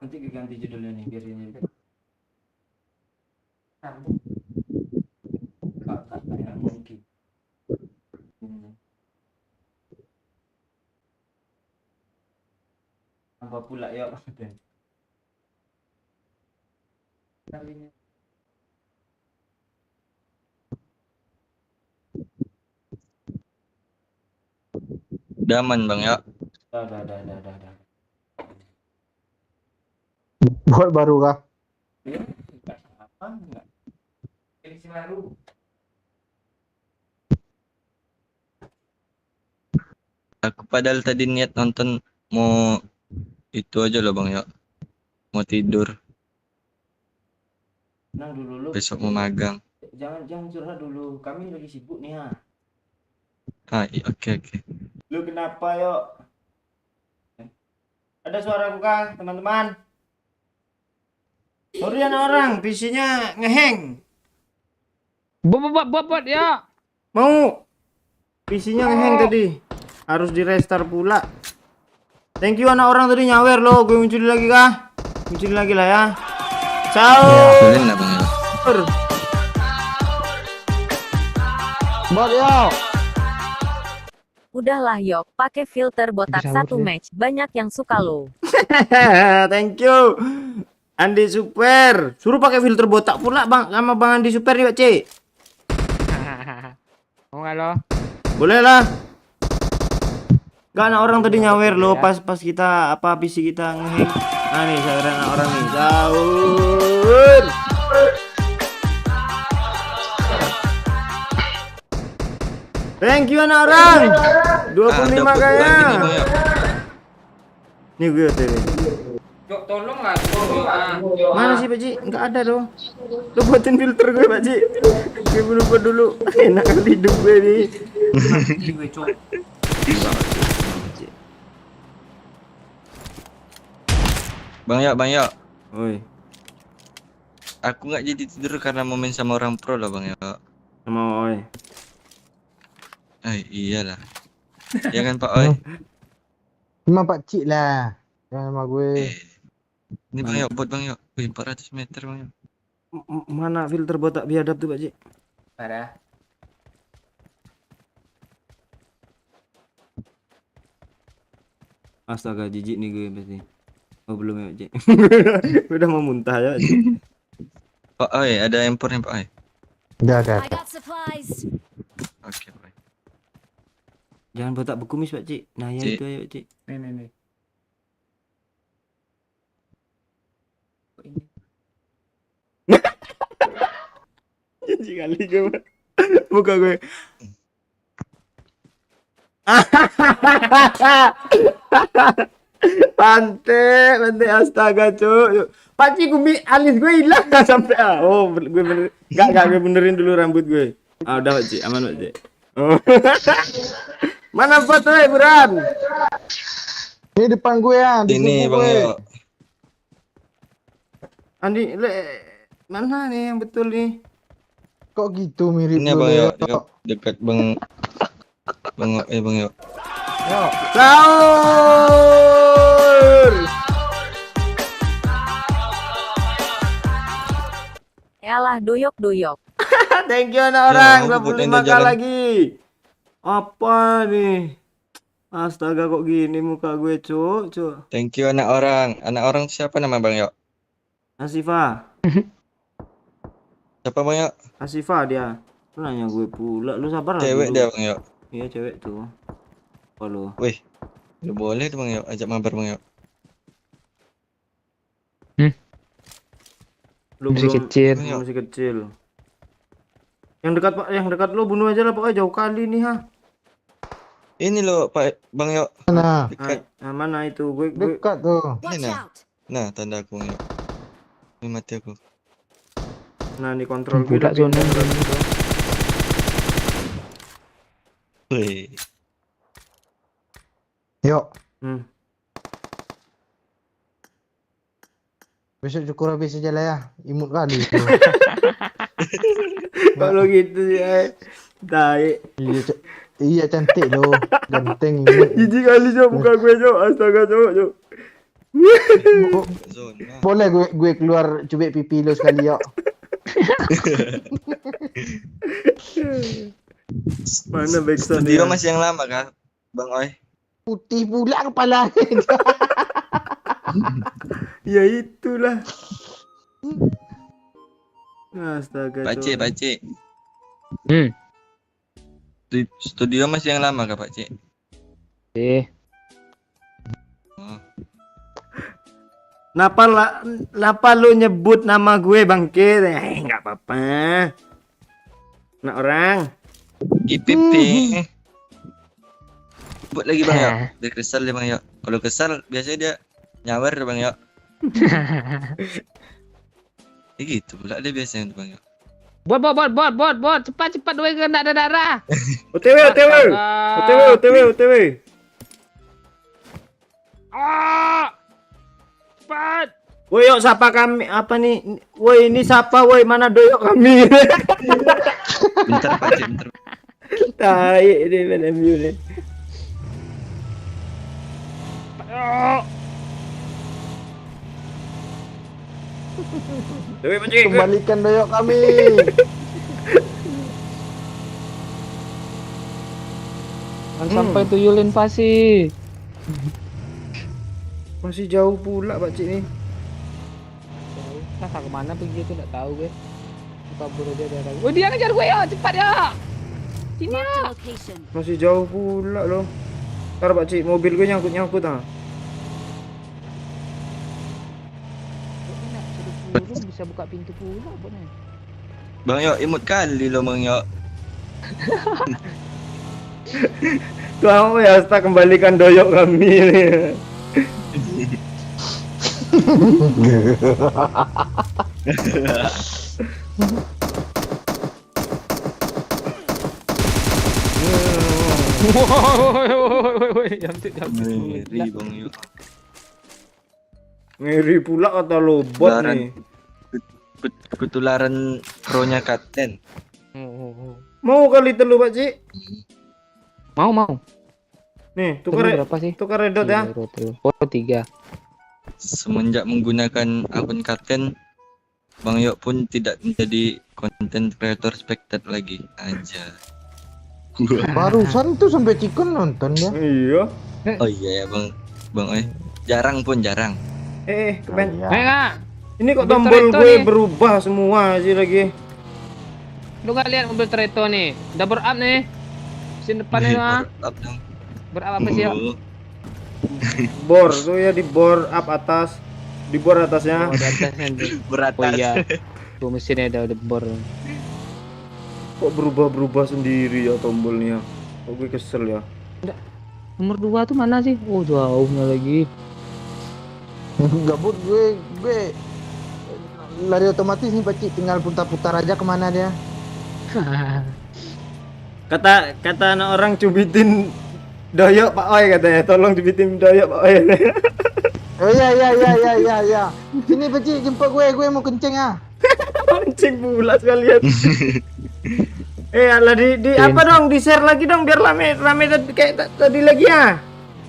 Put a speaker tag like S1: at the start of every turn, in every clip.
S1: Nanti gue ganti judulnya nih biar ini kayak mungkin. Apa pula ya?
S2: Daman bang ya.
S1: Dah.
S3: Buat baru kah?
S1: Apa enggak? Edisi baru.
S2: Aku padahal tadi niat nonton mau itu aja loh bang ya. Mau tidur.
S1: Tenang dulu lu.
S2: Besok mau magang.
S1: Jangan curhat dulu. Kami lagi sibuk nih ha.
S2: Oke.
S1: Lu kenapa yuk? Ada suara bukan teman-teman? Sorry anak orang, PC-nya ngeheng.
S3: Buat ya.
S1: Mau PC-nya ngeheng tadi. Harus di restart pula. Thank you anak orang tadi nyawer lo. Gue muncul lagi kah? Muncul lagi lah ya. Ciao.
S2: Boleh nggak bang ya?
S3: Buat ya.
S4: Udahlah Yok, pakai filter botak
S3: Bisa
S4: satu
S3: deh.
S4: match. Banyak yang suka lo.
S1: Thank you. Andi Super. Suruh pakai filter botak pula bang sama Bang Andi Super nih Pak C.
S3: Mau nggak lo?
S1: Boleh lah. Gak anak orang tadi nyawer lo pas kita apa PC kita ngeheng. Nah nih saya anak orang nih. Sahur. Thank you anak orang. 25
S2: dapat
S1: kaya.
S2: lagi nih bang ya.
S1: Nih gue tadi.
S5: Jok, tolonglah.
S1: Mana sih Pak Ji? Enggak ada dong. Lu buatin filter gue Pak Ji. Gue lupa dulu. Enak kali hidup gue nih. Gue cok.
S2: Bang ya.
S1: Oi,
S2: Aku nggak jadi tidur karena mau main sama orang pro loh bang ya.
S1: sama oi.
S2: Iyalah. Ya kan Pak Oi?
S3: Cuma Pak Cik lah. Jangan sama gue.
S2: Ini bang ya, buat bang ya. Wih, 400 meter bang ya.
S1: Mana filter botak biadab tuh Pak Ji?
S5: Parah.
S1: Astaga jijik nih gue pasti. Oh belum ya Pak Ji. Udah mau muntah ya Pak Ji.
S2: Pak Oi, ada impornya Pak Oi.
S3: Udah.
S4: I got supplies.
S2: Oke Pak Oi.
S1: Jangan botak bekumis Pak Ji. Nah ya
S2: Ci.
S1: itu aja Pak Ji.
S5: Nih. Kok ini?
S1: Jijik kali gue. Muka gue. Pante astaga cuy. Pak Ci alis gue hilang nggak sampai oh gue bener nggak gue benerin dulu rambut gue. Udah Pak Ci aman Pak Ci. Oh. Mana fotonya Buran?
S3: Ini depan gue ya. Di
S2: Ini
S3: kuku
S2: bang
S3: gue.
S2: ya.
S1: Andi mana nih yang betul nih?
S3: Kok gitu mirip
S2: Ini bang ya, dekat bang bang ya.
S3: Yo.
S1: Sahur.
S4: Yalah doyok.
S1: Thank you anak orang
S2: Ya, aku
S1: 25
S2: buat
S1: k
S2: jalan.
S1: lagi. Apa nih? Astaga kok gini muka gue cuk.
S2: Thank you anak orang. Anak orang siapa nama bang ya?
S1: Asifa.
S2: Siapa bang ya?
S1: Asifa dia. Lu nanya gue pula. Lu sabar lah
S2: Cewek
S1: dulu.
S2: dia bang ya.
S1: Iya cewek tuh. Apa lu?
S2: Wih, lu boleh tuh bang ya, ajak mabar bang ya.
S1: Lu
S3: Masih
S1: belum
S3: kecil.
S1: lu masih kecil. Yang dekat lu bunuh aja lah pokoknya jauh kali nih ha.
S2: Ini loh Pak Bang Yo,
S3: Mana?
S2: dekat.
S1: Nah, mana itu gue
S3: Dekat tuh.
S2: Ini
S4: Watch
S2: nah.
S4: out.
S2: Nah, tanda aku Bang Yo. Ini mati aku.
S1: nah di kontrol gue
S3: Budak
S1: udah
S3: zona.
S1: pindah gitu.
S2: Wih.
S3: Yuk.
S1: Hmm.
S3: Besok cukur habis aja lah ya. Imut kali itu.
S1: Kalau gitu sih tai.
S3: Iya cantik loh. Ganteng imut.
S1: Jijik kali cok muka gue cok. Astaga cok.
S2: Zona.
S3: Boleh gue keluar cubit pipi lu sekali yuk.
S1: Mana backsound
S2: Studio
S1: ya?
S2: masih yang lama kah, Bang Oi?
S3: Putih pula kepala.
S1: Ya itulah. Astaga.
S2: Pakcik,
S1: Cok.
S2: Pakcik.
S6: Hmm.
S2: Studio masih yang lama kah, Pakcik? Oh.
S1: Napa lu nyebut nama gue bangkit? Nggak apa-apa. Nak orang.
S2: IPP. Buat lagi Bang Yok. Dia kesal dia Bang Yok. Kalau kesal biasanya dia nyawer Bang Yok. Ya gitu pula dia biasanya Bang Yok.
S6: Bot, cepat gue kena ada darah.
S1: OTW.
S6: Ah, cepat.
S1: Woi, yuk sapa kami apa nih? Woi, ini siapa? Woi, mana doyok kami?
S2: Bentar Pakcik, bentar.
S1: Tai ini MU nih. Dewi pancing.
S3: Kembalikan doyok kami.
S6: Sampai tuyulin pasti.
S1: Masih jauh pula Pak Cik nih.
S6: Entah kemana pergi itu nggak tahu gue. Kabur aja dari. Oh dia ngejar gue ya, cepat ya. Sini
S4: Marked
S6: ya.
S4: a location.
S1: Masih jauh pula loh. Ntar Pak Cik, mobil gue nyangkut ah.
S6: Enak, suruh turun bisa buka pintu pula boleh.
S2: Bang Yok imut kali lo Bang Yok.
S1: Kamu ya, Asta kembalikan doyok kami nih.
S6: Woi, jamtik.
S2: Ngeri Bang Yok.
S1: Ngeri pula kata lo bot
S2: Ketularan.
S1: nih.
S2: Ketularan pro-nya kapten.
S1: Mau kali telu Pak Cik?
S6: Mau.
S1: Nih,
S6: Tukar
S1: tukar
S6: berapa sih?
S1: tukar redot ya.
S6: Oh, 3.
S2: Semenjak menggunakan akun kapten, Bang Yok pun tidak menjadi konten creator spectate lagi aja.
S3: Barusan tuh sampai Cikun nonton ya.
S1: Iya.
S2: Oh iya ya Bang Oi. Jarang.
S1: Kepen.
S3: Iya.
S6: Enggak.
S1: Ini kok
S6: Mobil
S1: tombol
S6: Toretto
S1: gue
S6: nih.
S1: berubah semua sih lagi.
S6: Lu gak lihat mobil Toretto nih? Udah bore up nih. Mesin depannya mah.
S2: Up dong.
S6: Bore up apa sih? Ya?
S2: Oh,
S1: Bor tuh ya, di bor up atas. Di bor atasnya.
S6: Oh, di atasnya.
S2: Beratas.
S6: Oh iya. Tuh mesinnya udah bor.
S1: Kok berubah sendiri ya tombolnya. Kok gue kesel ya.
S6: Nomor 2 tuh mana sih? Oh, jauhnya lagi.
S3: Gabut gue lari otomatis nih Pak Cik, tinggal putar-putar aja kemana dia.
S1: Kata anak orang cubitin doyok Pak Oi katanya. Tolong cubitin doyok Pak Oi.
S3: Oh iya. Sini Pak Cik, jemput gue mau kencing ah.
S1: Pancing pula sekalian. Alah di apa dong, di share lagi dong biar rame kayak tadi lagi ya.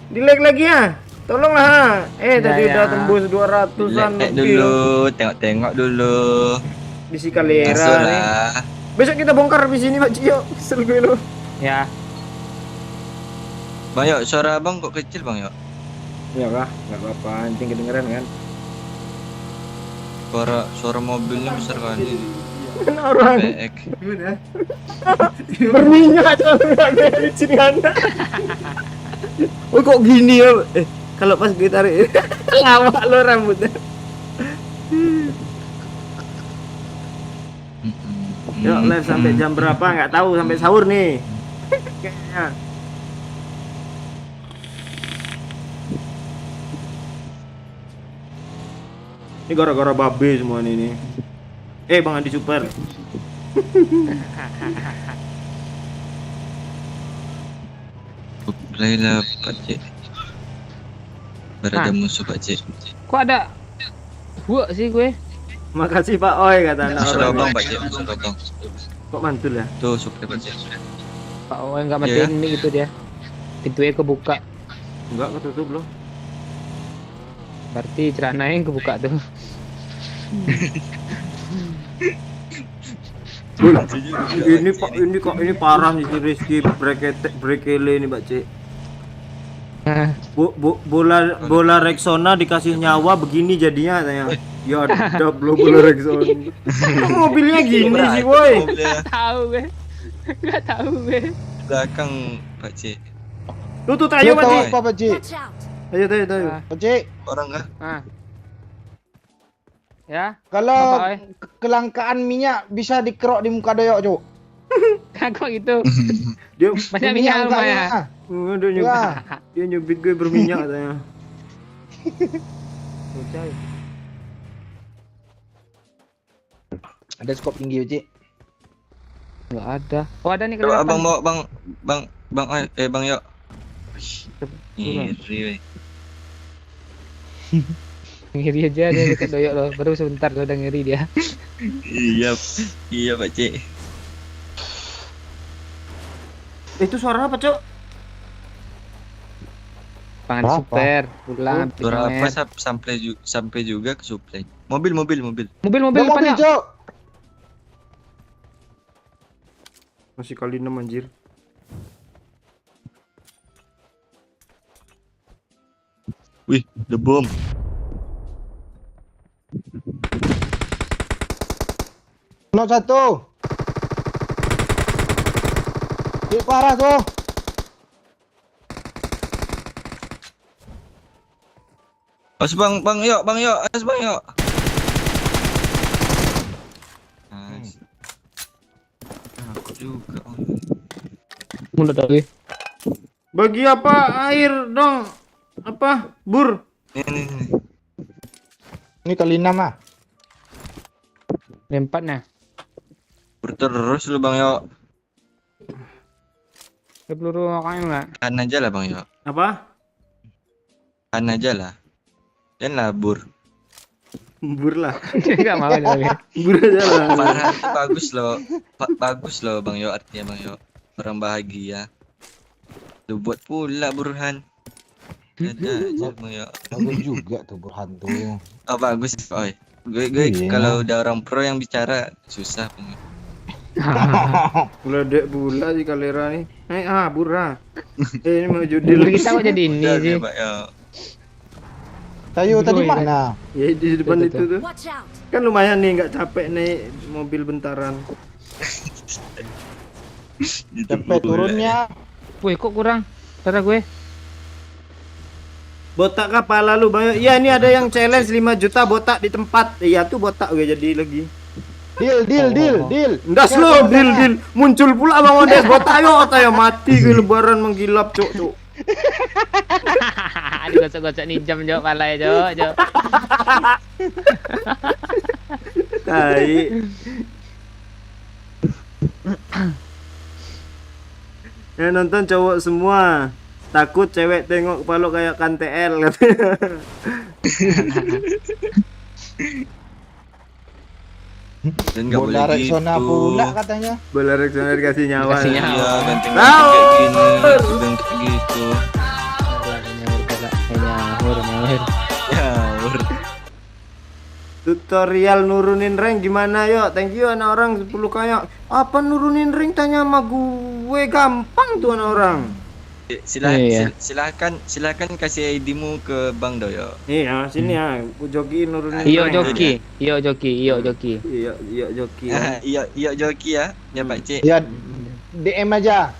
S1: Di like lagi ya. Tolonglah. Tadi udah tembus 200-an
S2: Dulu, tengok dulu.
S1: Bisi Kalera nih.
S2: Masuklah.
S1: Besok kita bongkar di sini Pak Cio. Kesel gue lo.
S6: Ya.
S2: Bang Yok, suara abang kok kecil Bang Yok?
S1: Ya kah, enggak apa-apa, anjing kedengeran kan.
S2: Suara mobilnya besar kali.
S1: Kan orang
S2: Peek.
S1: berminyak aja enggak licin kan. Oh kok gini ya? Kalau pas gue tarik lawak lo rambutnya. Yuk live sampai jam berapa nggak tahu, sampai sahur nih. Kayaknya. Ini gara-gara babe semua ini. Bang Andi Super.
S2: Mulailah Pakcik. Berada musuh Pakcik.
S6: Kok ada gua sih gue?
S1: Makasih Pak Oi kata anak
S2: Musuh
S1: orang.
S2: lubang Pakcik, musuh lubang.
S1: Kok mantul ya?
S2: Tuh supaya Pakcik.
S6: Pak Owe enggak
S2: Iya.
S6: matiin mic itu dia. Pintunya kebuka.
S1: Enggak, ketutup loh.
S6: Berarti celana yang kebuka tuh.
S1: Ini parah nih si Rizky Brekele ini Pak Cik. Bola Rexona dikasih nyawa begini jadinya katanya. Ya ada bola Rexona. Kok mobilnya gini sih woi.
S2: Mobilnya
S6: Tahu gue. Gak tahu gue.
S2: belakang Pak C.
S1: Tuh
S3: Tahu
S1: ayo Pak Cik.
S3: apa Pak Cik?
S4: Watch out.
S1: Ayo.
S3: Pak Cik,
S2: Orang kah?
S6: Ah. Ya,
S3: kalau
S6: Apa, oi?
S3: kelangkaan minyak bisa dikerok di muka doyok, Cuk.
S6: kok gitu.
S1: Dia
S6: Banyak minyak rumahnya.
S1: dia nyubit,
S3: Ya.
S1: dia nyubit gue berminyak katanya.
S6: Bocah.
S3: Ada skop tinggi, Pak Cik.
S6: Enggak ada. Oh, ada nih
S2: Coba
S6: kelihatan.
S2: abang bawa bang Yok. Iri weh.
S6: Ngiri aja dia dekat doyok loh. Baru sebentar lo udah ngiri dia.
S2: Iya Pak C.
S1: Itu suara apa, Cok?
S6: Pangan
S3: Apa?
S6: super, pulang,
S2: Suara apa
S6: pijamet.
S2: sampai juga ke supply. Mobil.
S6: Mobil
S3: Ada
S6: depannya.
S3: mobil, Cuk.
S1: Masih kali 6 anjir.
S2: Wih, the bomb.
S3: Nok satu. Cik parah tuh.
S2: As bang Yok, as bang Yok. Nice. Aku juga.
S6: Mulut lagi.
S1: Bagi apa air dong? Apa? Bur.
S2: Nih.
S3: Ini kali 6 ah.
S6: Lempatnya.
S2: Terus lu bang Yok.
S6: Ada peluru makanya enggak?
S2: Kan aja lah bang Yok.
S1: Apa?
S2: Kan aja lah. Dan labur.
S1: Bur lah.
S6: Enggak mau dia lagi.
S1: Bur aja lah.
S2: Farhan itu bagus loh. Bagus loh bang Yok, artinya bang Yok. Orang bahagia. Lu buat pula Burhan. Ada aja bang Yok.
S3: Bagus juga tuh Burhan tuh.
S2: Oh bagus. Oi. Gue
S3: Iya.
S2: kalau udah orang pro yang bicara susah bang Yok.
S1: Meledek bula di kalera nih. Burra. Ini mau judil.
S6: Kita kok jadi ini
S2: Udah
S6: sih.
S2: deh, Pak Yok.
S3: Tayo tadi
S6: Iya.
S3: mana?
S1: Ya di depan
S6: Betul,
S1: itu tuh.
S4: Watch out.
S1: Kan lumayan nih nggak capek naik mobil bentaran.
S3: Sampai turunnya.
S6: Wih, kok kurang? Cara gue.
S1: Botak kepala lu banyak. Iya ini ada yang challenge 5 juta botak di tempat. Iya tuh botak gue jadi lagi.
S3: Deal.
S1: Ndas lo deal. Muncul pula Bang Odes botak yo mati gue lebaran menggilap cuk.
S6: Aduh, gosok-gosok nih jam jauh pala ya, jauh.
S1: Tai. Ya nonton cowok semua. Takut cewek tengok kepala kayak KTL katanya.
S2: Dan nggak boleh
S3: Bola
S2: gitu.
S3: Rexona pula katanya.
S1: Bola Rexona dikasih nyawa.
S6: Dikasih nyawa.
S2: Iya, ganteng
S1: Tahu.
S2: kayak gini, bilang kayak gitu.
S6: Nyawur.
S2: Ya, ur.
S1: Tutorial nurunin rank gimana yo? Thank you anak orang 10 kayak. Apa nurunin rank tanya sama gue gampang tuh anak orang.
S6: Iya.
S2: Silakan kasih ID-mu ke Bang Doyo.
S1: Iya, sini ya. Aku joki nurunin
S6: Iyo
S1: rank.
S6: joki. Iyo joki.
S1: Iya joki.
S2: Iya joki ya. Ya Pak C.
S3: Ya DM aja.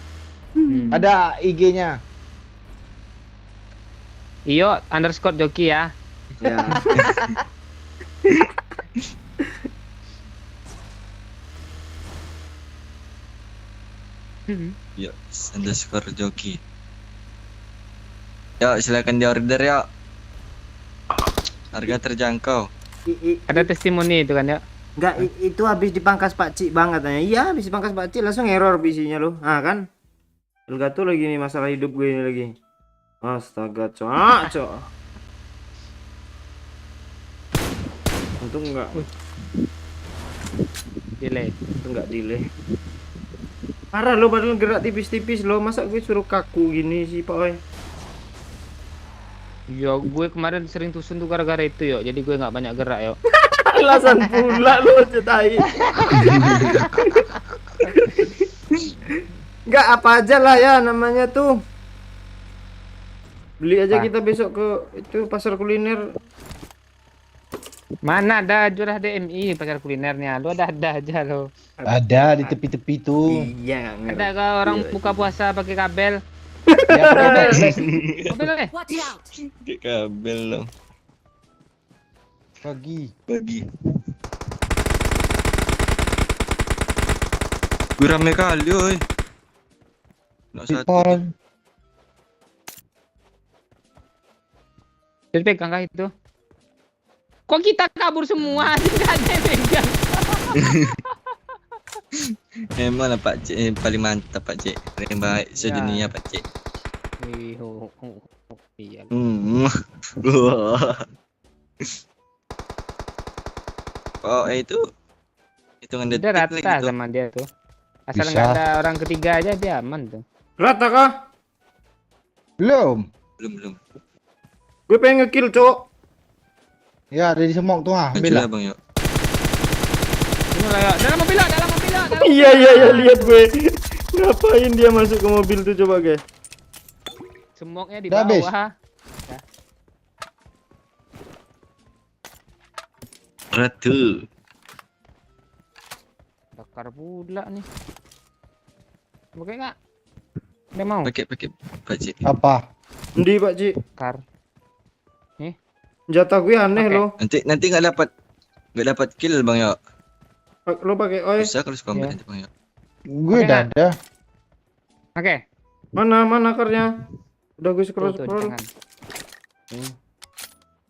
S3: Ada IG-nya.
S6: Iyo underscore joki ya.
S1: Ya.
S2: Yo, underscore joki. Yo, silakan di order ya. Harga terjangkau.
S6: Ada testimoni itu kan ya.
S1: Enggak, itu habis dipangkas Pak Cik banget katanya. Iya, habis dipangkas Pak Cik langsung error PC-nya lo. Ah kan? Elgato lagi nih masalah hidup gue ini lagi. Astaga, cok. Untung enggak.
S6: Delay.
S1: Untung enggak delay. Parah lo padahal gerak tipis-tipis lo. Masa gue suruh kaku gini sih, Pak Oi?
S6: Ya gue kemarin sering tusun tuh gara-gara itu yo. Jadi gue nggak banyak gerak yo.
S1: Alasan pula lu cetai. Enggak apa aja lah ya namanya tuh. Beli aja
S6: Apa?
S1: kita besok ke itu pasar kuliner.
S6: Mana ada jualan DMI pasar kulinernya. Lu ada aja lo.
S3: Ada di tepi-tepi tuh.
S1: Iya, nggak
S6: Ada kah orang buka puasa pakai kabel?
S3: Ya,
S6: Kabel.
S3: pakai
S6: Kabel eh.
S4: Watch out!
S2: Kayak kabel dong.
S3: pagi.
S2: Bagi. Gue rame kali oi. Nak satu.
S3: People.
S6: Jadi pegang kah itu? Kok kita kabur semua? Tidak ada yang pegang.
S2: Memang lah Pak Cik paling mantap Pak Cik. Paling baik sedunia Pak Cik.
S6: Wih, iya.
S2: Wah. Oh itu hitungan detik
S6: Dia
S2: lagi
S6: rata
S2: tuh.
S6: sama dia tuh. Asal
S3: Bisa.
S6: nggak ada orang ketiga aja dia aman tuh.
S1: Rata kah?
S3: Belum.
S2: Belum.
S1: Gue pengen ngekill, Cok.
S3: Ya, ada di semok tuh ah.
S2: Maju
S3: Ambil
S2: lah
S3: lah.
S2: Bang yuk.
S6: Ini lah ya. Dalam mobil lah, dalam mobil lah. dalam
S1: Iya,
S6: mobil lah.
S1: lihat gue. Ngapain dia masuk ke mobil tuh coba, guys?
S6: Semoknya di
S3: Udah habis?
S6: bawah.
S2: Ratu.
S6: Bakar pula nih. Oke nggak? Udah mau
S2: Pakai Pak Cik.
S3: Apa?
S1: Ndi, Pak Cik?
S6: bakar.
S1: Jatah gue aneh
S6: Oke.
S1: loh.
S2: Nanti nggak dapat kill Bang yuk.
S1: Lo pakai oi.
S2: Bisa kalau
S6: Iya.
S2: combat nanti Bang yuk.
S3: Gue
S6: Oke,
S3: udah
S6: nggak?
S3: ada.
S6: Oke.
S1: Mana akarnya? Udah gue
S6: Tuh,
S1: scroll
S6: tuh di
S1: scroll.
S6: tangan.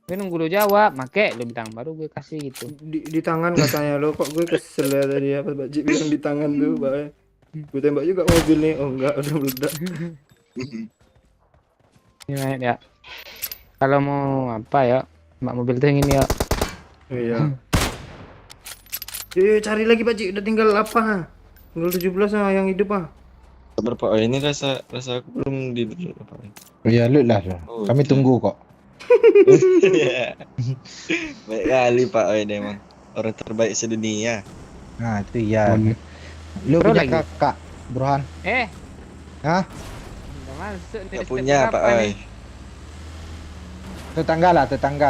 S6: Gue nunggu lu jawab, make lu bilang baru gue kasih gitu.
S1: Di tangan katanya lo, kok gue kesel ya tadi apa Pak Cik bilang di tangan tuh, Pak. Gue tembak juga mobil nih. Oh enggak, udah meledak.
S6: Ini naik ya. Kalau mau apa ya? Mbak mobil tuh yang ini ya.
S1: Iya. Yuk, cari lagi Pak Cik, udah tinggal apa? Tinggal 17 ah yang hidup ah.
S2: Sabar Pak, ini rasa aku belum di Pak.
S3: Ya, lu lah.
S2: Oh,
S3: Kami
S2: iya.
S3: tunggu kok.
S2: Baik kali Pak Oi ini emang orang terbaik sedunia.
S3: Nah, itu ya. Lu
S6: Terus
S3: punya
S6: lagi?
S3: kakak, Burhan? Hah?
S6: Udah masuk nih,
S2: Gak
S6: step
S2: punya
S6: berapa
S2: Pak
S6: nih?
S2: Oi.
S3: Tetangga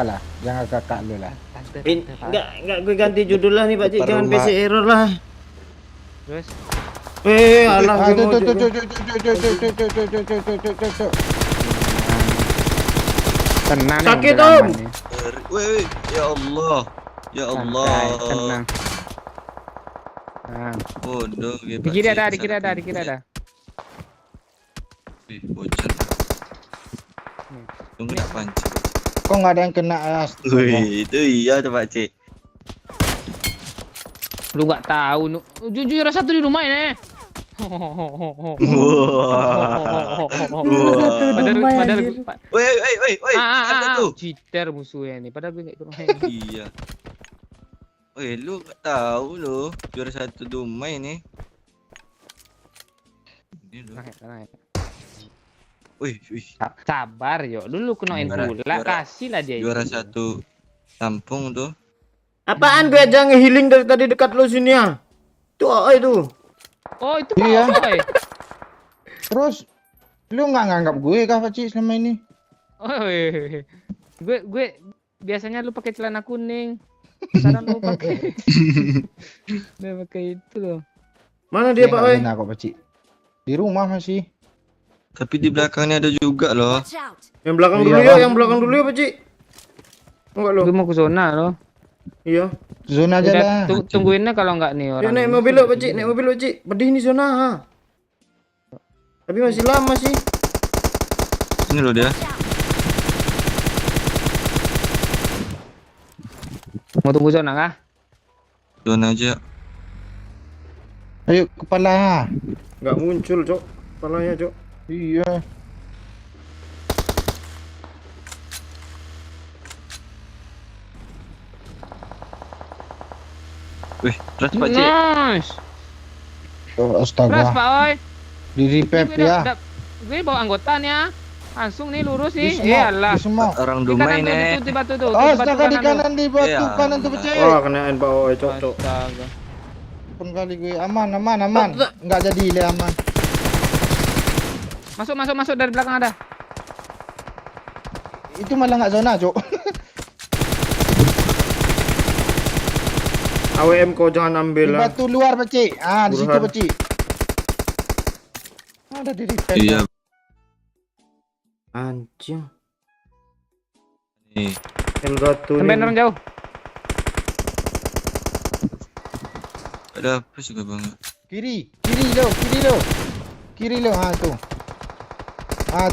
S3: lah. Jangan kakak lu lah.
S6: Tante, Pak.
S1: Enggak gue ganti judul lah nih Pak Cik,
S2: Depan
S1: jangan
S2: rumah.
S1: PC error lah.
S6: Terus
S1: Alah
S3: Ah,
S1: gue mau
S3: tuh,
S1: juga.
S6: tenang nih,
S1: Sakit,
S6: mobil
S1: Om.
S6: aman nih.
S2: Woi, ya Allah. Ya Allah.
S6: Santai, tenang. Nah,
S2: Bodoh gitu.
S6: di kiri ada, di kiri ada, di kiri ada.
S2: Ih, bocor. Tunggu nak pancing.
S3: Kok nggak ada yang kena ya?
S2: Wih, itu iya tuh Pak Cik.
S6: Lu nggak tahu, jujur satu di rumah ini. Padahal
S2: Woi, ada tuh.
S6: cheater musuhnya ini. Padahal gue nggak ikut main.
S2: Iya. Woi, lu gak tahu lo juara satu Dumai ini. Ini lo.
S6: Tenang, tenang.
S2: Wih,
S6: Sabar yo, dulu kenain pula, kasih lah dia.
S2: juara
S6: itu.
S2: satu Lampung tuh.
S1: Apaan gue aja ngehealing dari tadi dekat lo sini ya. Tuh oi tuh.
S6: Oh itu
S3: Iya.
S6: Pak Oi.
S3: Terus lu nggak nganggap gue kah Pak Cik selama ini?
S6: Oi. Gue biasanya lu pakai celana kuning. Sekarang lu pakai. Dia pakai itu loh.
S1: Mana dia Pak oi?
S3: Nah kok Pak Cik. Di rumah masih.
S2: Tapi di belakangnya ada juga loh.
S4: Watch out!
S1: Yang belakang
S3: Iya,
S1: dulu ya,
S3: Bang.
S1: yang belakang dulu ya Pak Cik. Enggak lo.
S6: Gue mau ke zona loh.
S1: Iya.
S3: Zona aja
S6: Udah,
S3: lah.
S6: tungguinnya kalau nggak nih
S1: Ya
S6: orang.
S1: naik
S6: ini.
S1: mobil lo Pak Cik, naik mobil Pak Cik. Pedih nih zona ha. Tapi masih lama sih.
S2: Ini loh dia.
S4: Watch out!
S6: Mau tunggu zona kah?
S2: Zona aja.
S3: Ayo kepala.
S1: Enggak muncul, Cok. Kepalanya, Cok.
S3: Iya.
S2: Wih, ras Pak Cik.
S6: Nice.
S3: Oh,
S6: Keras
S3: astaga.
S6: Pak Oi.
S3: Di repair
S6: Gue
S3: ya.
S6: gue bawa anggota nih ya. Langsung nih lurus nih.
S3: Di semua,
S6: Alah.
S3: di semua.
S2: Orang
S6: Di kanan
S2: Dumai
S6: tuh,
S2: nih.
S6: di batu tuh.
S3: Oh,
S6: Di batu
S3: astaga di
S6: tuh.
S3: kanan di batu
S2: Iya.
S3: kanan tuh pecah.
S1: Wah, kenaan bawah cok.
S6: Astaga.
S3: Pun kali gue aman. Enggak jadi le aman.
S6: Masuk dari belakang ada.
S3: Itu malah enggak zona, Cok.
S1: AWM kau jangan
S3: Di
S1: ambil lah.
S3: batu luar, Pecik. Ah, di situ,
S1: Burhan.
S3: Pecik. Ada di repair.
S2: Iya.
S1: Anjing.
S2: Nih.
S1: Elgato
S6: Sampai
S1: nih.
S6: orang jauh.
S2: Ada apa juga bang?
S3: Kiri lo. Kiri lo, ha tuh.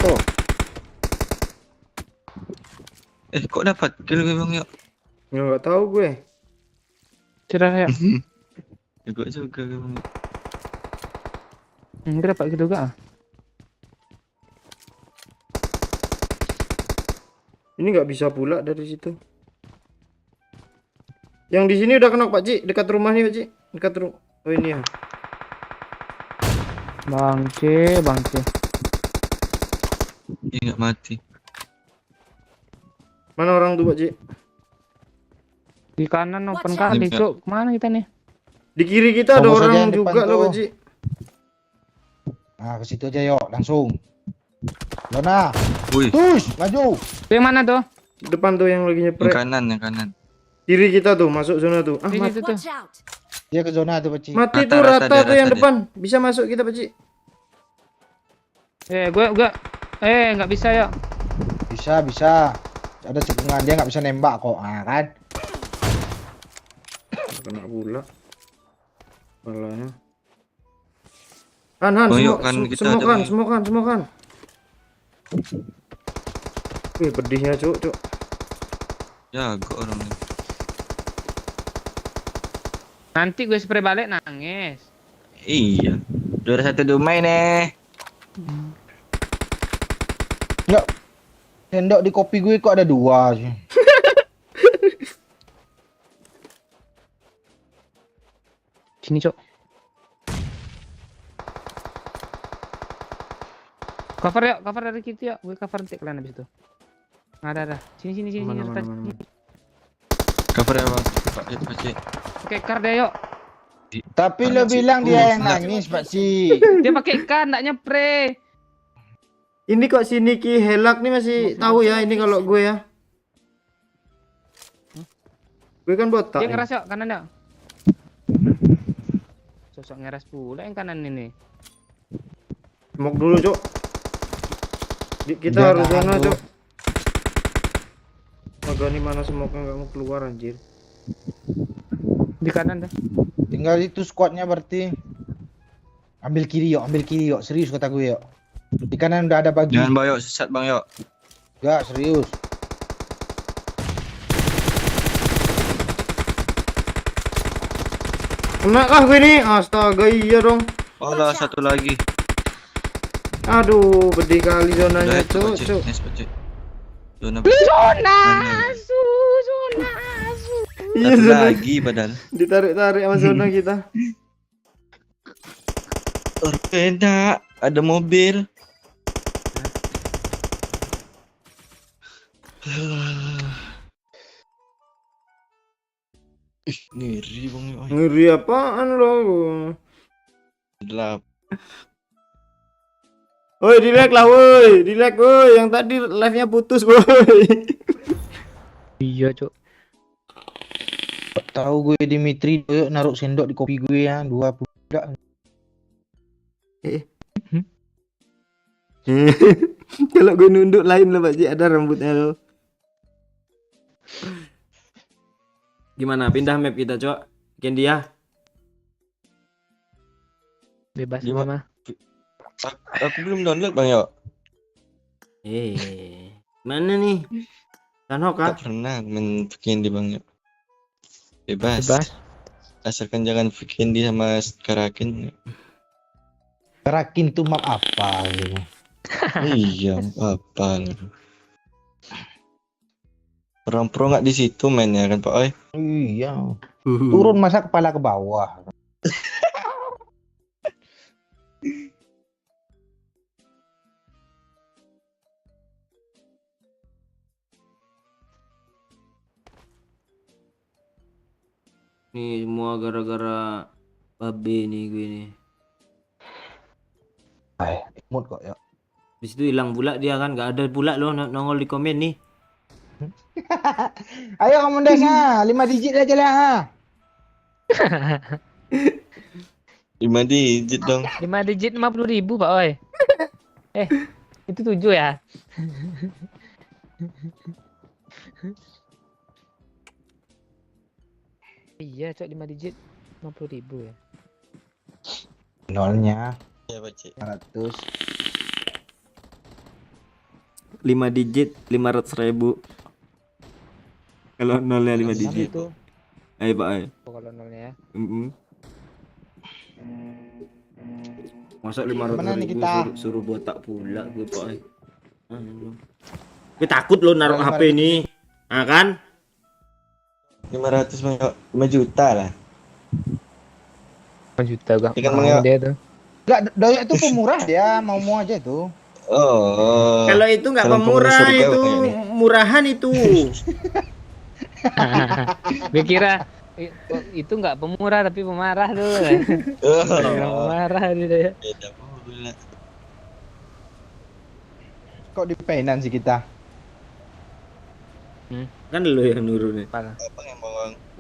S3: Tuh.
S2: Kok dapat kill gue bang yuk?
S1: Ya nggak tahu gue.
S6: Cerah ya.
S2: Juga gue bang.
S6: Enggak dapat gitu gak?
S1: Ini nggak bisa pula dari situ. Yang di sini udah kena Pak Ci, dekat rumah nih Pak Ci. Dekat rumah. Oh ini ya.
S6: Bangke.
S2: Iya nggak mati.
S1: Mana orang tuh Pak Ci?
S6: Di kanan open
S4: Watch out.
S6: kali, Cuk. Kemana kita nih?
S1: Di kiri kita ada
S3: Fokus aja
S1: orang
S3: yang depan
S1: juga loh
S3: tuh.
S1: Pak Ci.
S3: Nah, ke situ aja yuk, langsung. Zona.
S2: Wih,
S3: Tush, maju.
S6: Tuh yang mana tuh?
S1: Depan tuh yang lagi
S2: yang
S1: nyeprek.
S2: kanan.
S1: Kiri kita tuh masuk zona tuh. Ah,
S6: Di
S1: mati,
S6: situ tuh.
S4: Watch out.
S3: Dia ke zona tuh, Pecik.
S1: mati
S2: Rata,
S1: tuh
S2: rata
S1: rata
S2: dia,
S1: tuh yang
S2: rata dia.
S1: depan. Bisa masuk kita Pak Ci.
S6: Gue nggak bisa ya.
S3: Bisa. Ada cekungan dia nggak bisa nembak kok, kan?
S1: Kena pula. Palanya. Han,
S2: Oh, yuk, kan kita ada bang.
S1: semokan. Wih, pedihnya cuk.
S2: Jago orang ini.
S6: Nanti gue spray balik nangis.
S2: Iya. Juara 1 Dumai nih.
S3: Enggak. Sendok di kopi gue kok ada 2 sih.
S6: Sini, Cuk. Cover dari kita ya. Gue cover nanti kalian habis itu. Nggak ada. Sini
S1: Mana.
S6: atas.
S2: Cover ya bang. Pak Cik.
S6: Oke, kar deh yuk.
S3: Tapi lo bilang dia yang nangis, Pak Ci.
S6: Dia pakai ikan, enggak nyepre.
S1: Ini kok si Niki Helak nih masih tahu ya ini kalau gue ya. Gue kan botak.
S6: Dia
S1: ya.
S6: ngeras yuk, kanan yuk. Sosok ngeras pula yang kanan ini.
S1: Smoke dulu, Cuk. Kita
S3: Dia
S1: harus
S3: tahan
S1: zona,
S3: dulu.
S1: Cuk. Agak nih mana smoke nggak mau keluar anjir.
S6: Di kanan dah.
S3: Tinggal itu squadnya berarti. Ambil kiri yuk. Serius kata gue yuk. Di kanan udah ada bagi.
S2: Jangan bang yuk, sesat bang yuk.
S3: Enggak, serius.
S1: Kena kah gue nih? Astaga iya dong.
S2: Alah, satu lagi.
S1: Aduh, pedih kali zonanya,
S2: Udah itu
S1: Cuk.
S2: Pak Cik.
S1: Cuk.
S2: Nice Pak Cik. Zona.
S6: Zona
S2: Mana?
S6: asu.
S1: Iya,
S2: Satu
S1: zona.
S2: lagi padahal.
S1: Ditarik-tarik sama zona kita.
S2: Torpeda, ada mobil. Ih, ngeri bang yuk.
S1: Ngeri apaan lo?
S2: Gelap.
S1: Woi, dilek lah woi. Dilek woi. Yang tadi live-nya putus woi.
S6: Iya, Cuk.
S3: Tahu gue Dimitri yuk naruh sendok di kopi gue ya 20 budak.
S1: Kalau gue nunduk lain loh Pak Ci, ada rambutnya lo. Gimana? Pindah map kita, Cok. Kendia.
S6: Bebas
S2: Gimana?
S6: mah.
S2: Aku belum download bang yuk.
S1: Mana nih? Tanhok kah?
S2: Tak pernah main Vikendi bang yuk. Bebas. Asalkan jangan Vikendi sama Karakin.
S3: Kerakin tuh map apa gitu.
S2: Iya, apa? Orang pro nggak di situ mainnya kan Pak Oi?
S3: Iya. Turun masa kepala ke bawah.
S1: Nih semua gara-gara babe nih gue nih.
S3: Imut kok ya.
S1: Habis itu hilang pula dia kan, nggak ada pula loh nongol di komen nih.
S3: Ayo kamu Des, 5 digit aja lah.
S2: 5 digit dong.
S6: 5 digit 50.000 Pak Oi. Itu 7 ya? Iya, cok 5 digit 50.000 ya.
S3: Nolnya
S2: Ya Pakcik.
S3: 100.
S1: 5 digit 500.000. Kalau nolnya 5 digit.
S3: Itu.
S1: Ayo Pak Ay.
S6: Oh, kalau nolnya ya.
S1: Masa
S3: Mana
S1: 500.000
S3: nih kita?
S1: suruh botak pula gue Pak Ay. Gue takut lo naruh
S3: Kalau
S1: HP ini. Ah kan?
S2: 500 Bang Yo. 5 juta lah.
S6: 5 juta gak
S2: Ikan
S6: mau
S2: Bang Yo.
S6: dia tuh.
S3: Enggak, Doyok itu pemurah dia, mau aja itu.
S2: Oh.
S1: Kalau itu nggak
S2: Calon
S1: pemurah,
S2: penghuni surga
S1: itu
S2: kayaknya.
S1: murahan itu.
S6: Gue kira itu nggak pemurah tapi pemarah tuh.
S2: Oh.
S6: Pemarah dia.
S2: Beda pula.
S3: Kok di painan sih kita?
S1: Kan lo yang nurunin.
S6: Apa?
S2: Apa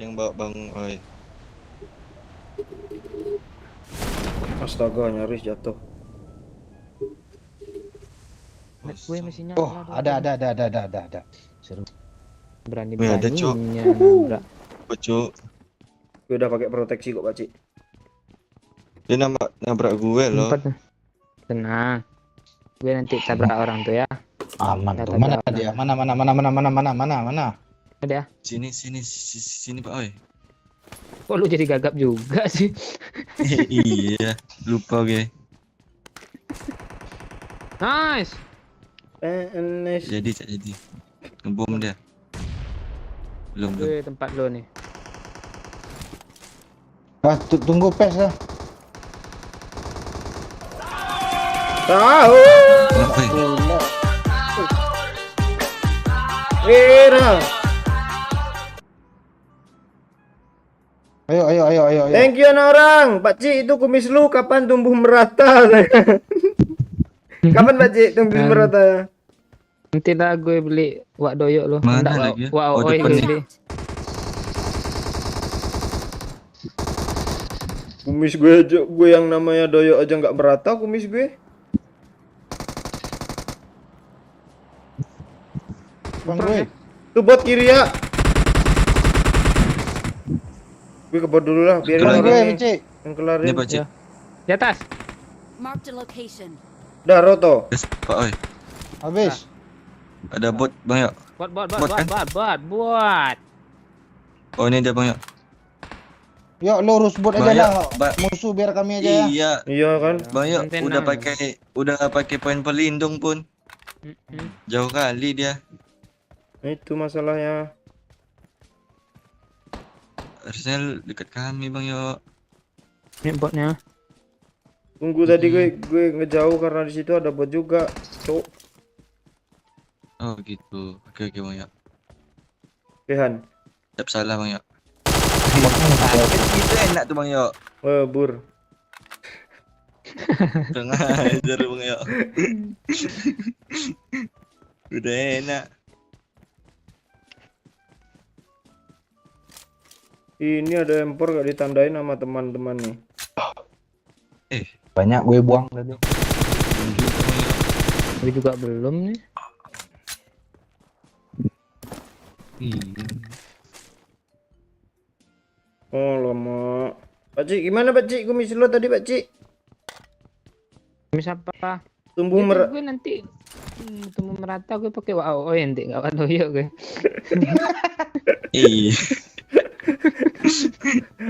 S2: yang bawa Bang Oi?
S1: Astaga, nyaris jatuh.
S6: Net gue masih nyala.
S3: Oh, ada. Seru.
S6: Berani
S2: Wih, ada, Cok.
S6: beraninya nabrak.
S2: Cuk.
S1: Gue udah pakai proteksi kok, Pakcik.
S2: Dia nabrak gue loh.
S6: Empat tuh. Tenang. Gue nanti tabrak orang tuh ya.
S3: Aman
S6: Ada
S3: tuh. Mana
S6: ada.
S3: dia? Mana?
S6: Ada ya.
S2: Sini Pak Oi.
S6: Kok lu jadi gagap juga sih?
S2: Iya, lupa gue.
S6: Nice.
S1: Nice.
S2: Jadi. Ngebom dia. Belum.
S6: Gue tempat lo nih.
S3: Tunggu pes lah.
S1: Tahu.
S2: Kenapa?
S1: Era.
S3: Ayo.
S1: Thank you anak orang. Pakcik itu kumis lu kapan tumbuh merata? Kapan Pakcik tumbuh merata?
S6: Nanti lah gue beli wak doyok lo.
S2: Mana
S6: Nggak,
S2: lagi ya?
S6: wak
S2: Oh,
S6: oi
S2: depan
S6: gue
S2: nih.
S6: beli.
S1: Kumis gue yang namanya doyok aja nggak merata kumis gue.
S3: Bang gue.
S1: Tuh bot kiri ya. Gue kebot dulu lah biarin
S3: Bang
S1: orang
S3: gue,
S1: nih
S3: Cik.
S1: yang kelarin.
S2: Ini Pakcik.
S6: Di atas.
S4: Marked a location.
S1: Dah roto.
S2: Yes, Pak Oi.
S3: Habis.
S2: Ada bot Bang Yo.
S6: Bot.
S2: Bot kan? Oh, ini dia Bang Yo.
S3: Yuk lurus bot aja
S2: Bang Yo,
S3: lah. Musuh biar kami aja ya.
S2: Iya.
S1: Iya kan?
S2: Bang Yo
S6: Konten
S2: udah
S6: nang.
S2: pakai poin pelindung pun. Jauh kali dia.
S1: Nah, itu masalahnya.
S2: Harusnya dekat kami Bang Yo.
S6: Ini botnya.
S1: Tunggu tadi gue ngejauh karena di situ ada bot juga. Cuk.
S2: Oh gitu. Oke Bang Yo.
S1: Kehan.
S2: Tak salah Bang Yo. Gitu enak tuh Bang Yo.
S1: Bur.
S2: Tengah ajar Bang Yo. Udah enak.
S1: Ini ada empor gak ditandain sama teman-teman nih.
S3: Banyak gue buang tadi.
S6: Gue juga belum nih.
S2: Iya.
S1: Oh lama. Pakcik gimana Pakcik? Kumis lo tadi Pakcik.
S6: Kumis apa?
S1: Tumbuh
S6: Gue nanti tumbuh merata gue pakai wak oi nanti nggak wak doyok gue.
S2: Iya.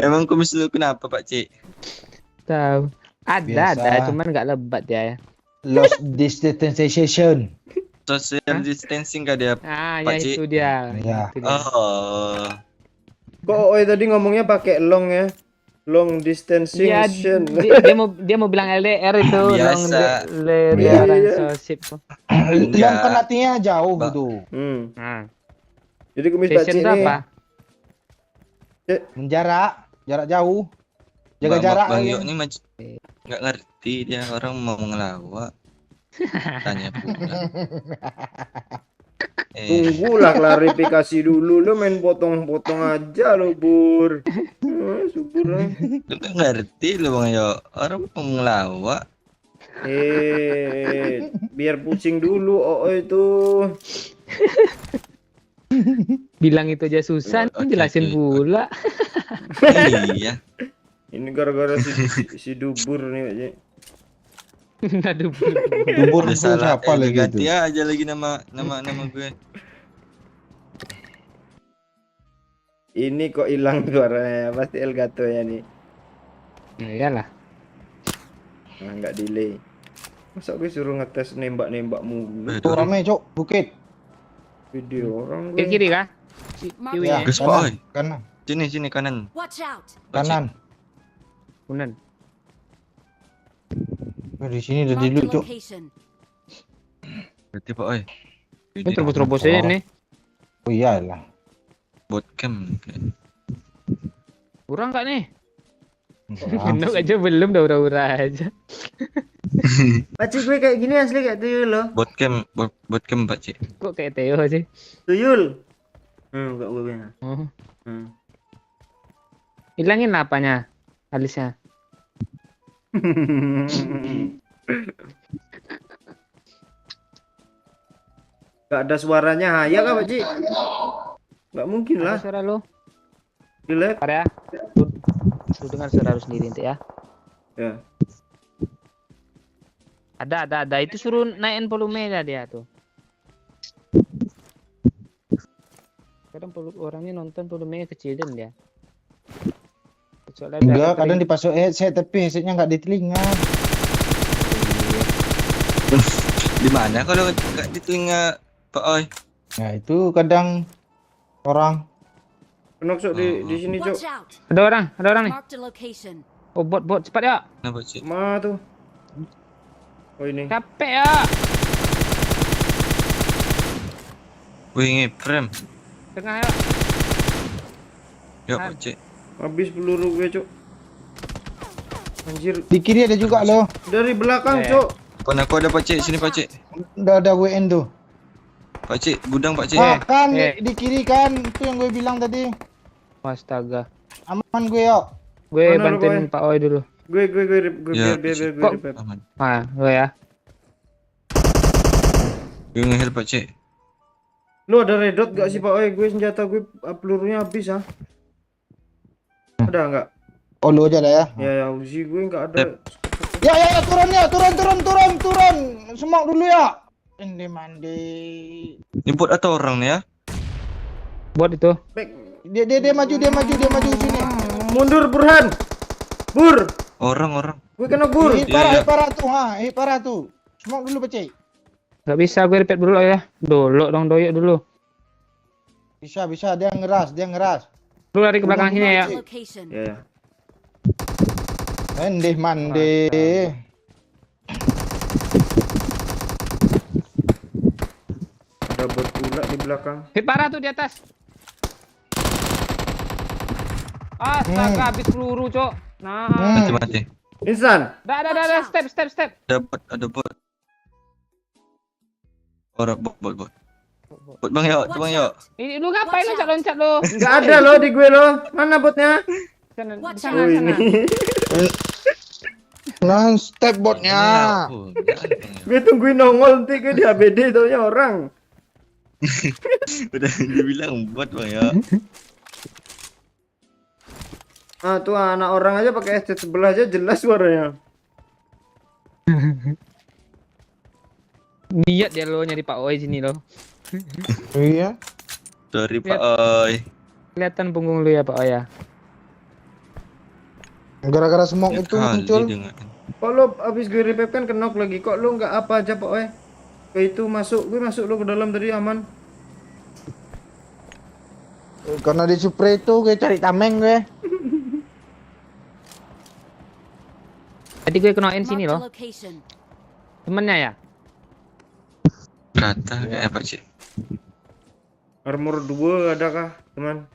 S2: Emang kumis lu kenapa Pakcik?
S6: Tahu.
S3: Biasa.
S6: Ada, cuman nggak lebat ya.
S3: Lost distanciation.
S2: Social distancing kah dia?
S6: Ah, ya
S2: Pakcik.
S6: itu dia.
S3: Ya.
S6: Itu dia.
S2: Oh.
S1: Kok Oi tadi ngomongnya pakai long ya? Long distancing
S6: Iya,
S1: session.
S6: dia mau bilang LDR itu
S2: Biasa.
S1: Iya,
S6: LDR
S1: iya.
S6: sosip tuh.
S3: Yang kan artinya jauh
S2: Ba-
S3: gitu.
S1: Hmm.
S6: Nah,
S1: Jadi kumis
S6: session
S1: Pakcik
S6: itu
S1: nih.
S6: apa?
S3: Menjarak, jarak jauh. Jaga jarak
S2: Bang
S3: lagi.
S2: Yo ini nggak ngerti dia orang mau ngelawak. Tanya pula.
S1: Tunggulah klarifikasi dulu, lo main potong-potong aja lo, Bur. Subur lah.
S2: Lu nggak ngerti lu Bang Yo, orang mau ngelawak.
S1: Biar pusing dulu, itu.
S6: Bilang itu aja susah,
S2: Oke,
S6: jelasin
S2: oke.
S6: pula.
S2: Iya.
S1: Ini gara-gara si Dubur nih, Pak Ji.
S6: Aduh.
S3: Dubur
S2: Udah
S3: tuh
S2: salah.
S3: siapa lagi
S2: ganti
S3: itu?
S2: aja lagi nama gue.
S1: Ini kok hilang suaranya, pasti Elgato ya nih.
S6: Ya iyalah.
S1: Nah, nggak delay. Masa gue suruh ngetes nembak-nembak mulu.
S3: Tuh rame, Cok. Bukit.
S1: Video orang
S6: Kiri
S1: gue.
S6: kiri kah?
S4: Mark
S6: Kiwi
S3: Ya,
S6: ya.
S2: Gus,
S3: kanan.
S2: Oi.
S3: Kanan.
S2: Sini kanan.
S4: Watch out!
S3: Kanan.
S6: Kunan.
S3: Di sini udah
S4: Mark
S3: dulu,
S4: the
S3: Cok.
S4: location.
S2: Berarti Pak Oi.
S6: Ini terobos-terobos aja nih.
S3: Oh iyalah.
S2: Bot cam.
S6: Kurang nggak nih?
S3: Wah.
S6: Genok aja belum, dah ura-ura aja.
S1: Pakcik gue kayak gini asli kayak tuyul loh.
S2: Bot cam Pak Cik.
S6: Kok kayak Theo sih?
S1: Tuyul. Enggak gue punya.
S6: Oh.
S1: Hmm.
S6: Hilangin lah apanya? Alisnya.
S1: Gak ada suaranya Haya kah, Pakcik? Gak mungkin
S6: Apa
S1: lah.
S6: suara lu?
S1: Relate.
S6: Bentar ya. Lu dengar suara lu sendiri nanti ya.
S1: Ya.
S6: Ada. Itu suruh naikin volume dah dia tuh. Kadang orangnya nonton volumenya kecilin dia. Kecuali ada
S3: Enggak,
S6: kering-
S3: kadang dipasok headset tapi headsetnya nggak di telinga.
S2: Di mana kalau nggak di telinga Pak Oi?
S3: Nah, itu kadang orang
S1: Penok Cok, di sini Cok.
S4: Watch out!
S6: Ada orang nih.
S4: Mark the location.
S6: Oh, bot cepat ya.
S2: Kenapa Cik?
S1: Ma tuh. Oh ini.
S6: Capek ya.
S2: Wih ngeprem.
S6: Tengah ya.
S2: Yuk Pak Cik.
S1: Habis peluru gue, Cok. Anjir,
S3: di kiri ada juga loh.
S1: dari belakang,
S6: Eh.
S1: Cok.
S2: Pon aku ada Pak Cik, sini Pak Cik.
S3: Udah ada WN tuh.
S2: Pak Cik, gudang Pak Cik.
S3: Makan
S6: eh.
S3: di kiri kan, itu yang gue bilang tadi.
S6: Astaga.
S3: Aman gue yuk.
S6: Gue
S1: Mana lu,
S6: bantuin Pak Oi dulu.
S1: Gue
S2: Ya,
S1: biar
S2: Cik.
S1: gue
S6: Kok-
S1: ripet.
S2: Aman.
S6: Ah, gue ya.
S2: Gue ngehil Pak Cik.
S1: Lu ada red dot gak sih, Pak? Gue senjata gue pelurunya habis ah. Ada enggak?
S3: Oh lu aja lah ya.
S1: Ya Uzi gue enggak ada.
S3: Ya, turun ya, turun. Semok dulu ya. Ini mandi.
S2: Ini bot atau orang nih ya?
S6: Bot itu.
S1: Back.
S3: Dia maju sini.
S1: Mundur Burhan. Bur,
S2: Orang.
S1: gue kena Bur.
S3: Hit parah tuh. Semok dulu pecah.
S6: Gak bisa, gue repeat dulu ya. Dulu dong, doyok dulu.
S3: Bisa, dia ngeras.
S6: Lu lari ke belakang sini ya.
S4: Mark the location.
S1: Ya.
S3: Mandi mandi.
S1: Ada bot pula di belakang.
S6: Hit parah tuh di atas. Astaga, habis peluru, Cok. Nah,
S2: Mati.
S1: Insan.
S6: ada, step.
S2: Ada bot. Orang bot. Bot Bang Yo,
S4: Watch
S2: Bang Yo.
S4: out!
S6: Ini lu ngapain loncat lo?
S1: Enggak ada loh di gue loh. Mana botnya?
S6: Sana,
S4: Watch
S6: sana,
S1: Oh
S6: sana.
S1: ini.
S3: Non step botnya.
S2: Oh, enggak ada, Bang Yo.
S1: Gue tungguin nongol nanti gue di ABD taunya orang.
S2: Udah dibilang bot Bang Yo.
S1: Ah tuh anak orang aja pakai headset sebelah aja jelas suaranya.
S6: Niat dia lo nyari Pak Oi sini lo.
S3: Iya.
S2: Sorry Pak
S6: Lihat.
S2: Oi.
S6: Kelihatan punggung lu ya Pak Oi ya.
S3: Gara-gara semok
S2: Ya
S3: itu
S2: kali
S3: muncul.
S2: dengan.
S1: Kok lo abis gue revive kan kenok lagi. Kok lo nggak apa aja Pak Oi? Kayak itu gue masuk lo ke dalam tadi aman.
S3: Karena di spray itu gue cari tameng gue.
S6: Tadi gue kenain
S4: Mark
S6: sini
S4: the
S6: loh.
S4: location.
S6: Temennya ya.
S2: Rata kayak Pak Cik.
S1: Armor 2 ada kah teman?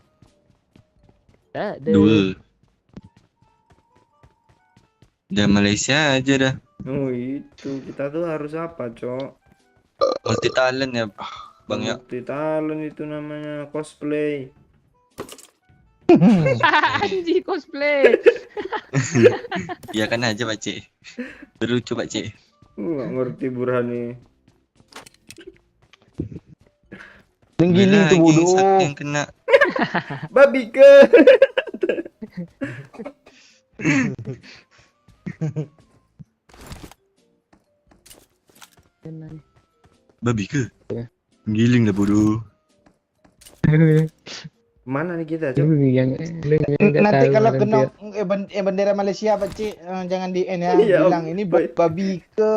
S6: Tak ada.
S2: Dua. Udah Malaysia aja dah.
S1: Oh itu kita tuh harus apa, Cok?
S2: Multi talent ya Bang ya.
S1: Multi talent itu namanya cosplay.
S6: Anjing cosplay.
S2: Iya kan aja Pakcik. Lucu Pakcik.
S1: Nggak ngerti Burhan nih.
S3: Tenggiling tuh
S2: Lagi
S3: bodoh.
S2: satu yang kena.
S1: Babi ke.
S2: Babi ke?
S6: Ya.
S2: Giling dah bodoh.
S1: Mana nih kita, Cok?
S6: Lu yang nggak
S3: Nanti
S6: tahu
S3: kalau
S6: nanti
S3: kena
S6: ya.
S3: bendera Malaysia Pak Cik, jangan di N ya.
S1: Iya,
S3: Bilang ini
S1: baik.
S3: babi ke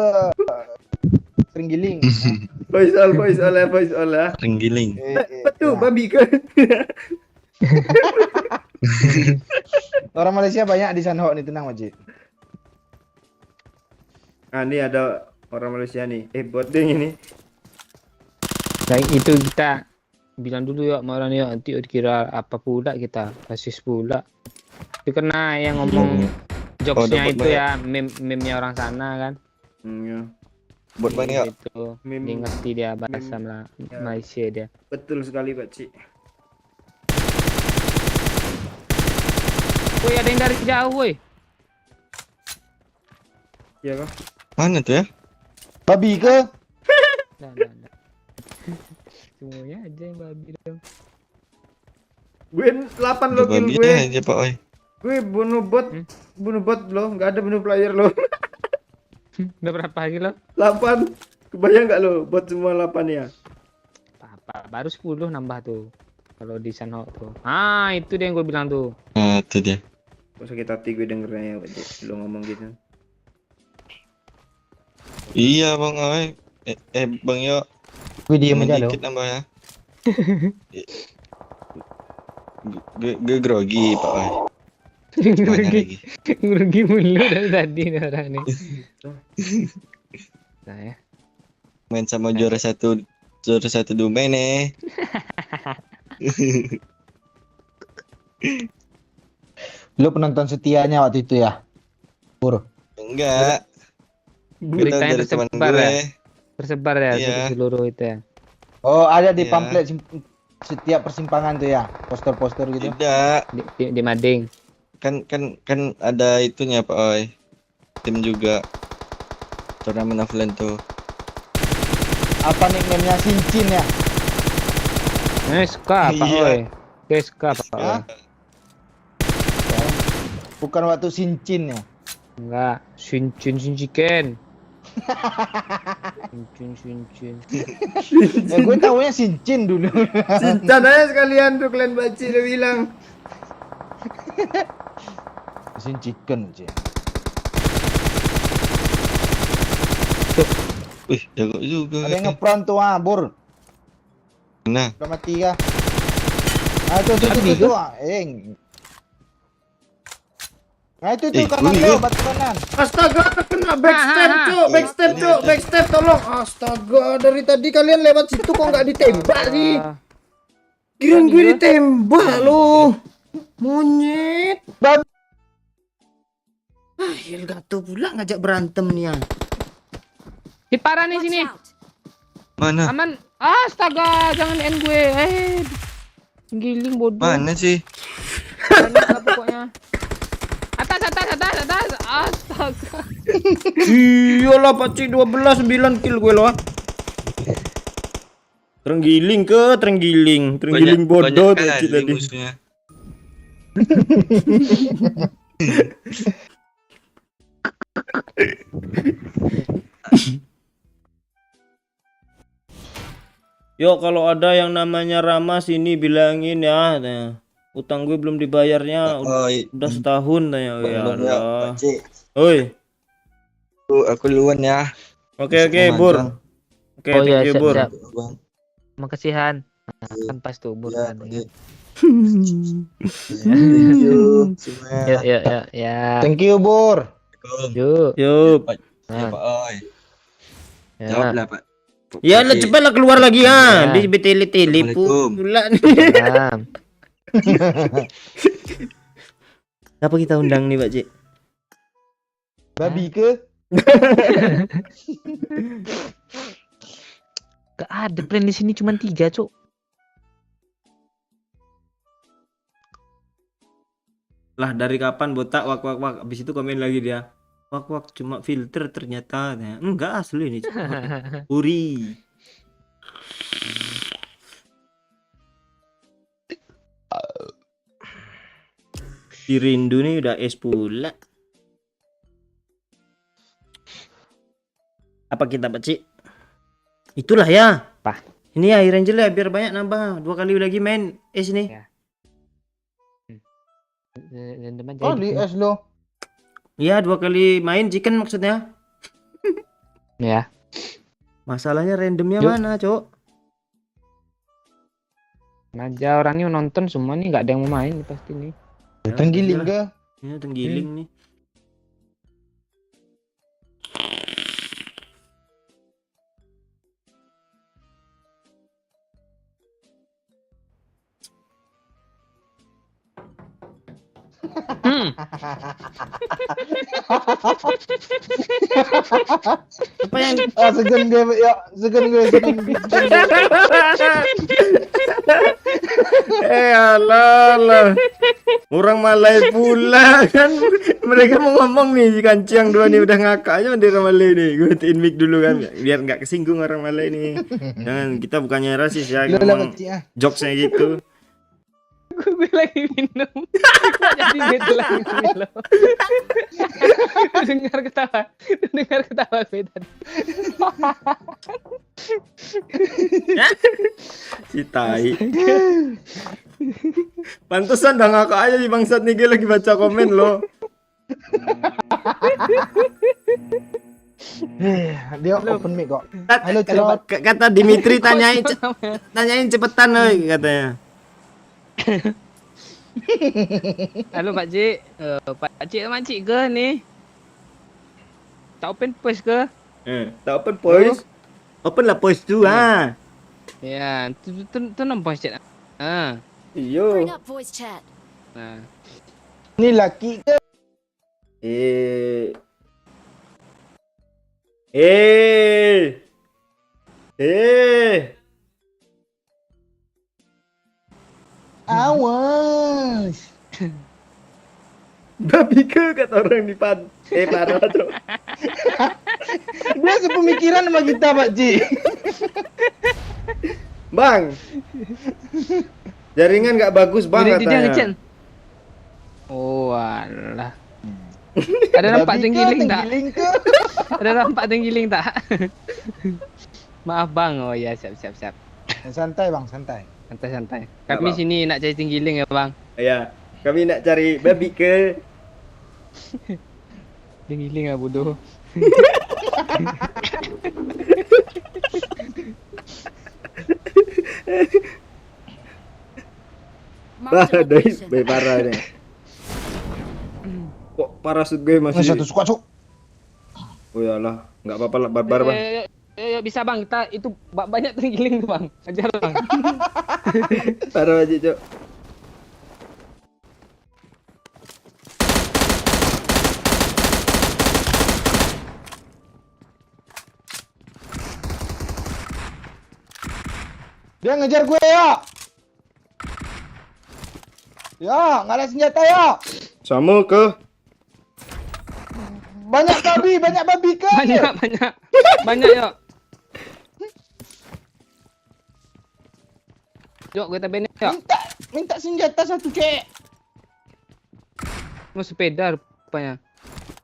S3: Tenggiling.
S1: Faisal ya.
S2: Renggiling.
S1: Betul,
S3: Ya.
S1: babi ke.
S3: Orang Malaysia banyak di Sanhok nih, tenang Pak Cik.
S1: Ah, ini ada orang Malaysia nih. Buat ding ini.
S6: Nah, itu kita bilang dulu ya sama orang ya, nanti dikira apa pula kita rasis pula. Itu kena yang ngomong jokesnya
S2: dapat
S6: itu
S2: banyak.
S6: ya meme-nya orang sana kan.
S1: Ya.
S2: Buat banyak.
S6: Itu
S1: Meme.
S6: dia ngerti dia bahasa
S1: Ya.
S6: Malaysia dia.
S1: Betul sekali, Pak Cik.
S6: Woi, ada yang dari jauh woi.
S1: Iya kah?
S2: Mana tuh ya?
S3: Babi ke?
S6: Nah. Semuanya aja yang babi dong.
S1: Gue 8
S2: Udah
S1: lo kill
S2: babi
S1: gue.
S2: aja Pak Oi.
S1: Gue bunuh bot lo, nggak ada bunuh player lo.
S6: Udah berapa lagi lo?
S1: 8. Kebayang nggak lo bot semua 8 ya?
S6: Apa? Baru 10 nambah tuh. Kalau di Sanhok tuh. Ah, itu dia yang gue bilang tuh.
S2: Nah, itu dia.
S1: Gak sakit hati gue dengernya ya, Pak Cik. Lo ngomong gitu.
S2: Iya Bang Oi. Bang Yo.
S3: Gue diem aja lo.
S2: Dikit nambah ya. Gue grogi Pak Oi. Banyak lagi.
S6: Rugi mulu dari tadi nih orang nih. Nah ya.
S2: Main sama juara satu domain nih.
S3: Lu penonton setianya waktu itu ya? Pur.
S2: Enggak. Kita
S6: Beritanya
S2: dari teman
S6: tersebar
S2: gue.
S6: ya. Tersebar ya
S2: Iya.
S6: di seluruh itu ya.
S3: Oh, ada di
S2: Iya.
S3: pamflet setiap persimpangan tuh ya, poster-poster gitu.
S2: Tidak.
S6: Di Mading.
S2: Kan ada itunya Pak Oi. Tim juga. Turnamen offline tuh.
S3: Apa nickname-nya Sincin ya?
S6: SK Pak
S2: Iya.
S6: Oi. SK Pak Oi.
S3: Hah? Bukan waktu Sincin ya?
S6: Enggak, Shinchin Shinchiken. Shinchin.
S3: Ya gue tahunya Sincin dulu.
S1: Cinta aja sekalian tuh kalian baca udah bilang.
S3: Sinciken aja.
S2: Wih, jago juga.
S3: Ada yang ngepron tuh Bur.
S2: Nah,
S3: Udah mati kah? Ah, tuh. Nah, itu kanan
S2: gua
S3: lo,
S2: juga.
S3: batu kanan.
S1: Astaga, kena backstep, Cuk. Backstep tolong. Astaga, dari tadi kalian lewat situ kok nggak ditembak sih? Kirain gue ditembak lo. Monyet.
S3: Bab-
S1: Elgato pula ngajak berantem nih ya.
S6: Hit parah nih
S4: Watch
S6: sini.
S4: out!
S6: Ah.
S2: mana?
S6: Aman. Astaga, jangan end gue. Giling bodoh.
S2: Mana sih?
S6: Banyak lah pokoknya. Atas. Astaga.
S1: Iyalah Pak Cik 12 9 kill gue loh. Terenggiling bodoh
S2: banyak
S1: Pak Cik
S2: kali
S1: tadi.
S2: musuhnya.
S1: Yo kalau ada yang namanya Rama sini bilangin ya. Nah, utang gue belum dibayarnya
S2: Oi,
S1: udah setahun tanya. Ya
S2: Bang Yo,
S1: Allah.
S2: Pakcik.
S1: Oi.
S2: Aku duluan ya.
S1: Oke
S2: Besok
S1: Bur.
S2: memanjang.
S1: Oke,
S6: Oh iya,
S1: thank you
S6: siap,
S1: Bur.
S6: siap.
S2: Bang.
S6: Makasih Han. Kan pas tuh
S2: Ya,
S6: buruan.
S2: Pakcik.
S6: Ya.
S2: Yuk, semuanya.
S6: Ya.
S3: Thank you, Bur.
S6: Yuk.
S1: Yuk.
S2: Ya, Pak Oi.
S6: Ya.
S2: Jawablah, Pak.
S1: Ya lah cepatlah keluar lagi ha.
S6: Ya.
S1: Di tele-tele
S2: Assalamualaikum.
S1: pula nih.
S6: Salam.
S1: Siapa kita undang nih Pak Cik?
S3: Babi ke?
S6: Gak ada plan di sini cuma 3, Cuk.
S1: Lah dari kapan botak wak wak wak. Habis itu komen lagi dia. Wak wak cuma filter ternyata. Enggak asli ini. Uri. Si Rindu nih udah es pula. Apa kita Pak Cik? Itulah ya.
S6: Apa?
S1: Ini ya Ranger ya biar banyak nambah. 2 kali lagi main es nih.
S6: Ya. Random aja.
S3: Oh, di es lo.
S1: Iya 2 kali main chicken maksudnya.
S6: Ya.
S1: Masalahnya randomnya
S6: Yuk.
S1: mana Cok?
S6: Aja orangnya nonton semua nih, nggak ada yang mau main nih pasti nih.
S3: Tenggiling ke?
S1: Ini tenggiling nih.
S6: Hmm.
S1: Apa yang
S3: Ah, segan gue, ya, segan gue.
S1: alah. Orang Malay pula kan. Mereka mau ngomong nih si Kancing 2 nih udah ngakak aja bendera Malay nih. Gue matiin mic dulu kan biar nggak kesinggung orang Malay nih. Jangan, kita bukannya rasis ya,
S3: Lo lah
S1: ngomong
S3: kecil ah.
S1: jokesnya gitu.
S6: Gue lagi minum. Jadi gitu lagi minum. Dengar ketawa beda.
S1: Si tai. Pantesan dah ngakak aja di bangsat nih, dia lagi baca komen lo.
S3: Dia open mic kok.
S1: Kat-
S3: Halo, Cerot.
S1: Kata Dimitri tanyain cepetan oi katanya.
S6: Halo Pak Cik. Pak Cik sama Cik ke ni? Tak open post ke?
S1: Tak open voice. Open lah voice tu ha.
S6: Ya, tu nampak chat. Ha.
S4: Bring
S1: Iyo.
S4: up voice chat.
S6: Nah.
S3: Ni laki ke?
S1: Eh. Eh. Eh.
S3: Awas.
S1: Babi ke kata orang di parah tuh.
S3: Dia sepemikiran sama kita, Pak Ji.
S1: Bang. Jaringan nggak bagus bang
S6: Jadi dia ngechat.
S1: katanya.
S6: Oh alah. Ada nampak
S3: Babi ke,
S6: tenggiling tak?
S3: tenggiling ke?
S6: Ada nampak tenggiling tak? Maaf bang. Oh ya, siap.
S3: Santai, Bang, santai.
S6: Santai.
S1: Tak
S6: Kami
S1: apa.
S6: sini nak cari tenggiling ya bang.
S1: Ya, kami nak cari babi ke.
S6: Tenggiling lah bodoh.
S4: Marked a location.
S1: Parah nih. Kok parasut gue
S3: Ini
S1: masih.
S3: satu squad, Cuk.
S1: Oh yalah, nggak apa-apa lah barbar bang.
S6: Bisa bang, kita itu banyak tenggiling tuh bang. Ajar bang.
S1: Parah aja cok.
S3: Dia ngejar gue ya. Ya, nggak ada senjata ya.
S1: Sama ke?
S3: Banyak babi ke?
S6: Banyak yuk. Yuk kita benek yuk.
S3: Minta senjata satu, Cek.
S6: Mau sepeda rupanya.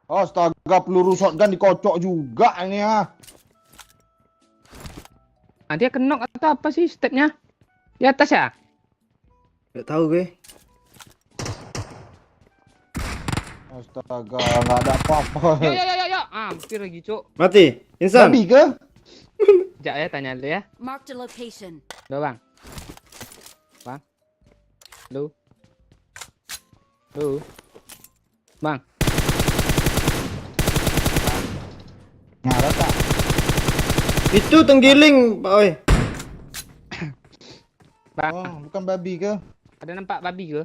S3: Astaga, peluru shotgun dikocok juga ini ya.
S6: Ah, dia kenok atau apa sih stepnya? Di atas ya?
S1: Gak tahu gue.
S3: Astaga, nggak ada apa-apa.
S6: Yuk. Hampir lagi cuk.
S1: Mati, insan.
S3: Babi ke?
S6: Sekejap ya tanya dulu ya.
S4: Marked a location.
S6: Loh bang. Lu. Bang.
S3: Nah, rata.
S1: Itu tenggiling, Pak Oi.
S6: Bang.
S3: Oh, bukan babi ke?
S6: Ada nampak babi ke?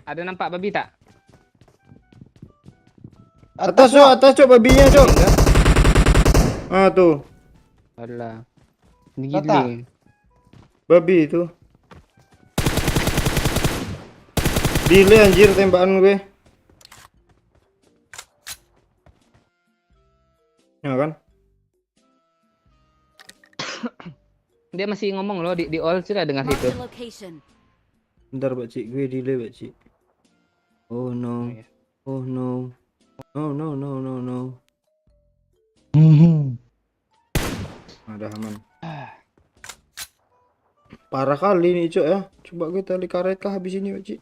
S6: Ada nampak babi tak?
S1: Atas cok babinya cok. Ah tuh,
S6: Alah. Ini
S3: Tata.
S6: giling.
S1: babi itu. Delay anjir tembakan gue. Ya kan?
S6: Dia masih ngomong loh di all sudah dengar
S4: Marked
S6: situ.
S4: a location.
S1: Bentar Pakcik, gue delay Pakcik. Oh no.
S6: Oh, ya.
S1: Oh no. Oh no no no no. Ada aman. Parah kali nih cok ya. Coba gue tali karet kah habis ini Pakcik.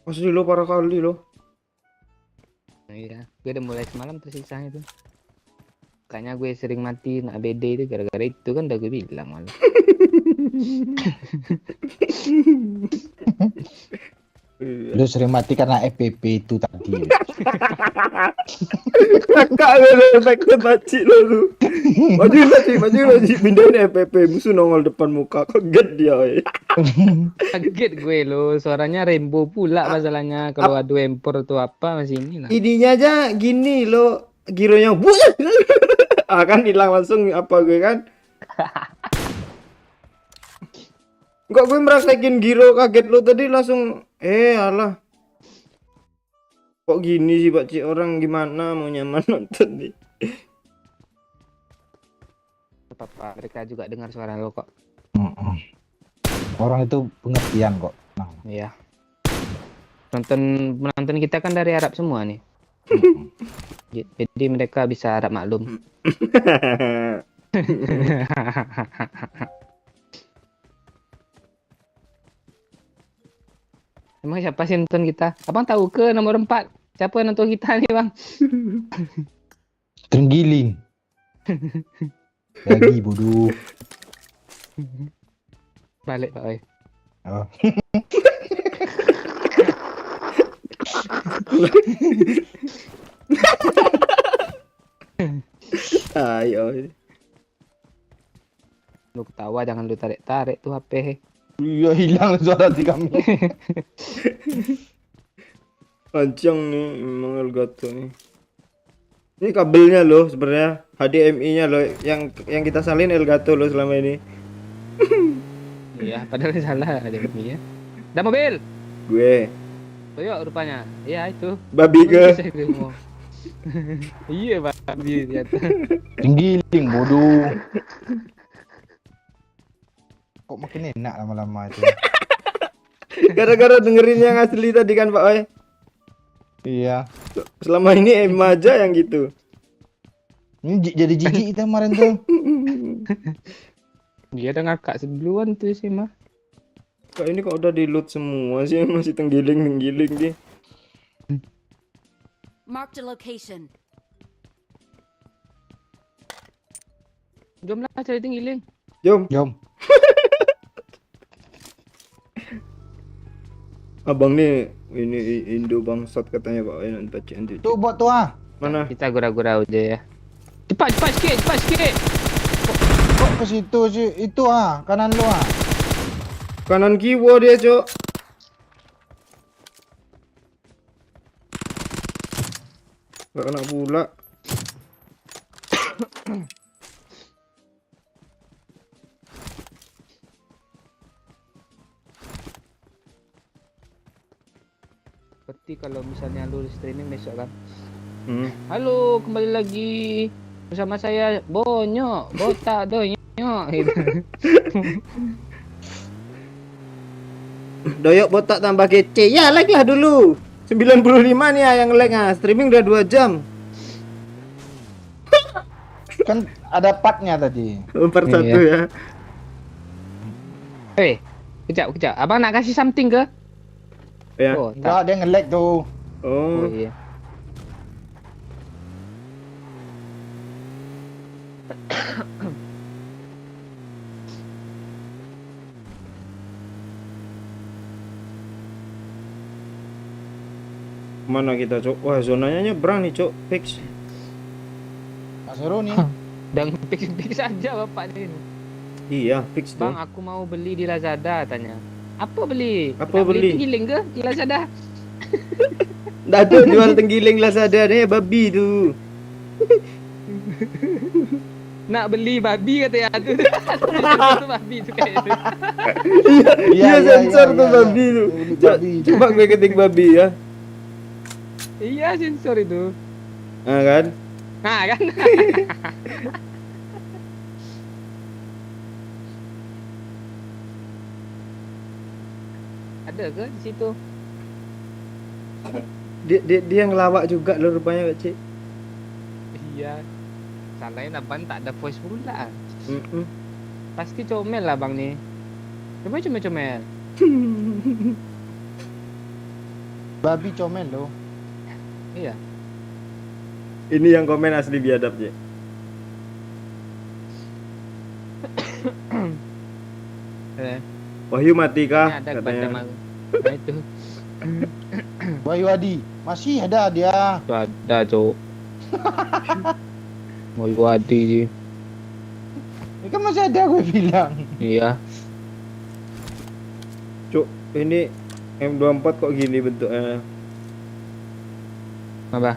S1: Asli lo parah kali lo.
S6: Iya, gue udah mulai semalam tersiksa itu. Makanya gue sering mati nak BD itu gara-gara itu kan udah gue bilang malah.
S3: Lu sering mati karena FPP itu tadi.
S1: Kakak lo efeknya Pakcik lo lu. Maju Pakcik pindahin FPP musuh nongol depan muka. Kaget dia oi.
S6: Kaget gue lo, suaranya rainbow pula masalahnya. Kalau adu empor tuh apa masih ini lah.
S1: Ininya aja gini lo. Gironya akan hilang langsung apa gue kan. Enggak, gue merasakin giro kaget lo tadi langsung alah. Kok gini sih Pakcik, orang gimana mau nyaman nonton nih.
S6: Apa mereka juga dengar suara lo kok.
S3: Orang itu pengertian kok. Nah,
S6: Iya. Penonton kita kan dari Arab semua nih. Jadi mereka bisa Arab maklum. Emang siapa sih yang nonton kita? Abang tahu ke nomor 4? Siapa yang nonton kita nih, Bang?
S3: terenggiling. Lagi bodoh.
S6: Balik, Pak Oi.
S3: Oh.
S1: Ayo.
S6: Lu ketawa jangan lu tarik-tarik tuh HP.
S3: Iya hilang suara di kami.
S1: Panjang nih memang Elgato nih. Ini kabelnya loh sebenarnya HDMI-nya loh yang kita salin Elgato loh selama ini.
S6: Iya, padahal salah ada ini ya. Ada mobil.
S1: Gue
S6: Toyo rupanya. Iya itu.
S1: babi ke.
S6: Bisa gue ngomong. Iya, babi ternyata.
S3: Terenggiling bodoh. Kok makin enak lama-lama itu.
S1: Gara-gara dengerin yang asli tadi kan Pak Oi.
S3: Iya.
S1: Selama ini Emma aja yang gitu.
S3: Ini jadi jijik kita kemarin tuh.
S6: Dia udah ngakak sebelumnya tuh sih mah.
S1: Kak ini kok udah di loot semua sih masih tenggiling sih.
S4: Marked a location.
S6: Jom lah cari tenggiling.
S1: Jom.
S3: Jom.
S1: Abang nih ini Indo bangsat katanya Pak Oi nanti nanti.
S3: Tuh buat tuh ah.
S1: Mana?
S6: Kita gurau-gurau aja ya. Cepat sikit.
S3: Kok ke situ sih? Itu ah, kanan lu ah.
S1: Kanan kiwo dia, Cok. Gak kena pula.
S6: Seperti kalau misalnya lu streaming besok kan.
S1: Halo.
S6: Halo, kembali lagi bersama saya Bonyo, botak Donyo gitu.
S1: Doyok botak tambah kece. Ya, like lah dulu. 95 nih yang like ah. Streaming udah 2 jam.
S3: Kan ada partnya tadi.
S1: Part 1
S6: Iya.
S1: ya.
S6: Kejap. Abang nak kasih something ke?
S1: Ya.
S6: Oh, tak.
S3: Enggak, dia nge-lag tuh.
S1: Oh.
S6: Oh iya.
S1: Mana kita, Cok? Wah, zonanya nyebrang nih, Cok. Fix.
S3: Mas Seru nih.
S6: Dan fix aja bapak ini.
S1: Iya, fix tuh.
S6: Bang, aku mau beli di Lazada tanya. Apa beli?
S1: Apa
S6: Nak
S1: beli?
S6: tenggiling ke? Di Lazada.
S1: Dah ada jual tenggiling Lazada ni babi tu.
S6: Nak beli babi kata ya tu. Itu babi tu kayak tu.
S1: Iya sensor tu babi tu.
S3: Babi.
S1: Coba gue ketik babi ya.
S6: Iya sensor itu.
S1: Ah kan?
S6: Nah kan. Ada ke di situ?
S1: Dia ngelawak juga lo rupanya Pak Cik.
S6: Iya. Salahnya abang tak ada voice pula.
S1: Mm-mm.
S6: Pasti comel lah bang ni. Coba comel-comel.
S3: Babi comel lo.
S6: Iya.
S1: Ini yang komen asli biadab Cik. Wahyu mati
S6: Ini
S1: kah?
S6: ada kepada
S1: Katanya.
S6: malu. Nah itu.
S3: Wahyu Adi. Masih ada dia.
S6: Tu ada cok. Mau wadi je.
S3: Ini kan masih ada gue bilang.
S6: Iya.
S1: Cuk, ini M24 kok gini bentuknya?
S6: Apa?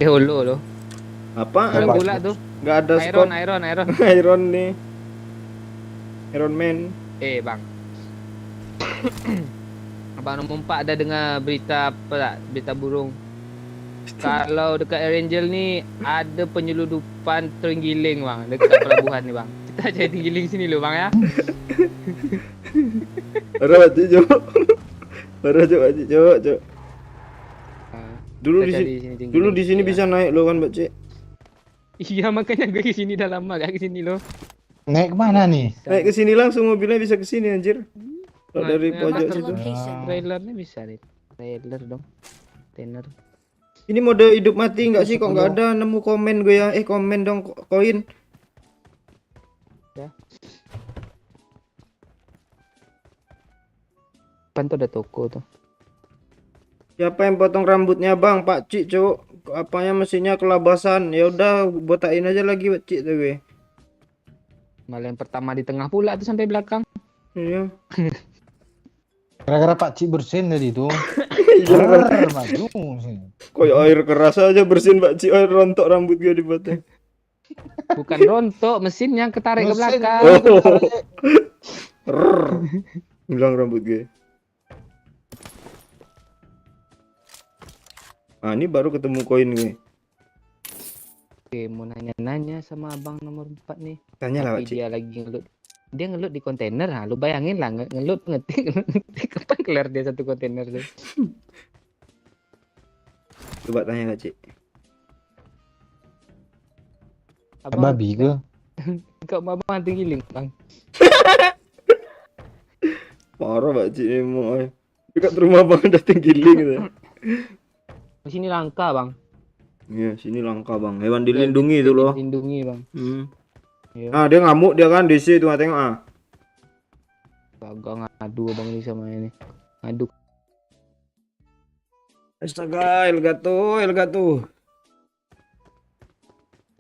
S6: Holo lo.
S1: Apaan?
S6: Apa pula tu?
S1: Gak ada
S6: Iron,
S1: scope.
S6: iron.
S1: Iron nih. Iron Man.
S6: Bang. Abang nombor 4 ada dengar berita apa tak? Berita burung. Kalau dekat Air Angel ni ada penyeludupan terenggiling bang dekat pelabuhan ni bang. Kita cari terenggiling sini lo bang ya.
S1: Parah Pak Cik, Cuk. Parah Cuk, Pak Cik, Cuk. Dulu
S6: Kita
S1: di
S6: cari
S1: sini
S6: sini terenggiling.
S1: dulu di sini
S6: Iya.
S1: bisa naik lo kan Pak Cik.
S6: Iya makanya gue kesini dah lama gak kesini lo.
S3: Naik kemana nih?
S1: Naik ke sini langsung mobilnya bisa ke sini anjir. Kalau
S6: Nah,
S1: dari
S6: nah,
S1: pojok
S4: Marked a
S1: situ.
S4: location.
S6: Trailernya bisa nih. Trailer dong. Tenor.
S1: Ini mode hidup mati enggak sih? Kok enggak ada nemu komen gue ya? Komen dong koin.
S6: Depan tuh ada toko tuh.
S1: Siapa yang potong rambutnya Bang? Pak Cik, Cuk. Apanya mesinnya kelabasan. Ya udah botakin aja lagi Pak Cik tuh gue.
S6: Malah yang pertama di tengah pula tuh sampai belakang.
S1: Iya.
S3: Gara-gara Pak Cik bersin tadi tuh. Maju sini.
S1: Kayak air keras aja bersihin Pak Cik. Air rontok rambut gue dipotong.
S6: Bukan rontok, mesinnya ketarik ke
S3: Mesin.
S6: belakang.
S1: Oh. Rrrr. Hilang rambut gue. Ah, ini baru ketemu koin gue.
S6: Oke, mau nanya-nanya sama abang nomor 4 nih.
S1: Tanya lah Pak
S6: Tapi
S1: Cik.
S6: dia lagi ngelut. Dia ngelut di kontainer, ha. Lu bayangin lah ngelut ngetik. Kapan kelar dia satu kontainer tuh?
S1: Coba tanya Pak Cik.
S3: Babi ke?
S6: Kau mau abang giling, bang.
S1: Parah Pak Cik ini mau. Dekat rumah Bang udah tenggiling gitu.
S6: Di sini langka, bang.
S1: Iya, sini langka Bang. Hewan dilindungi itu loh.
S6: Dilindungi, bang. Iya.
S1: Ah, dia ngamuk dia kan di situ tengok ah.
S6: Kagak ngadu abang ini sama ini. Ngadu.
S1: Astaga, Elgato, Elgato.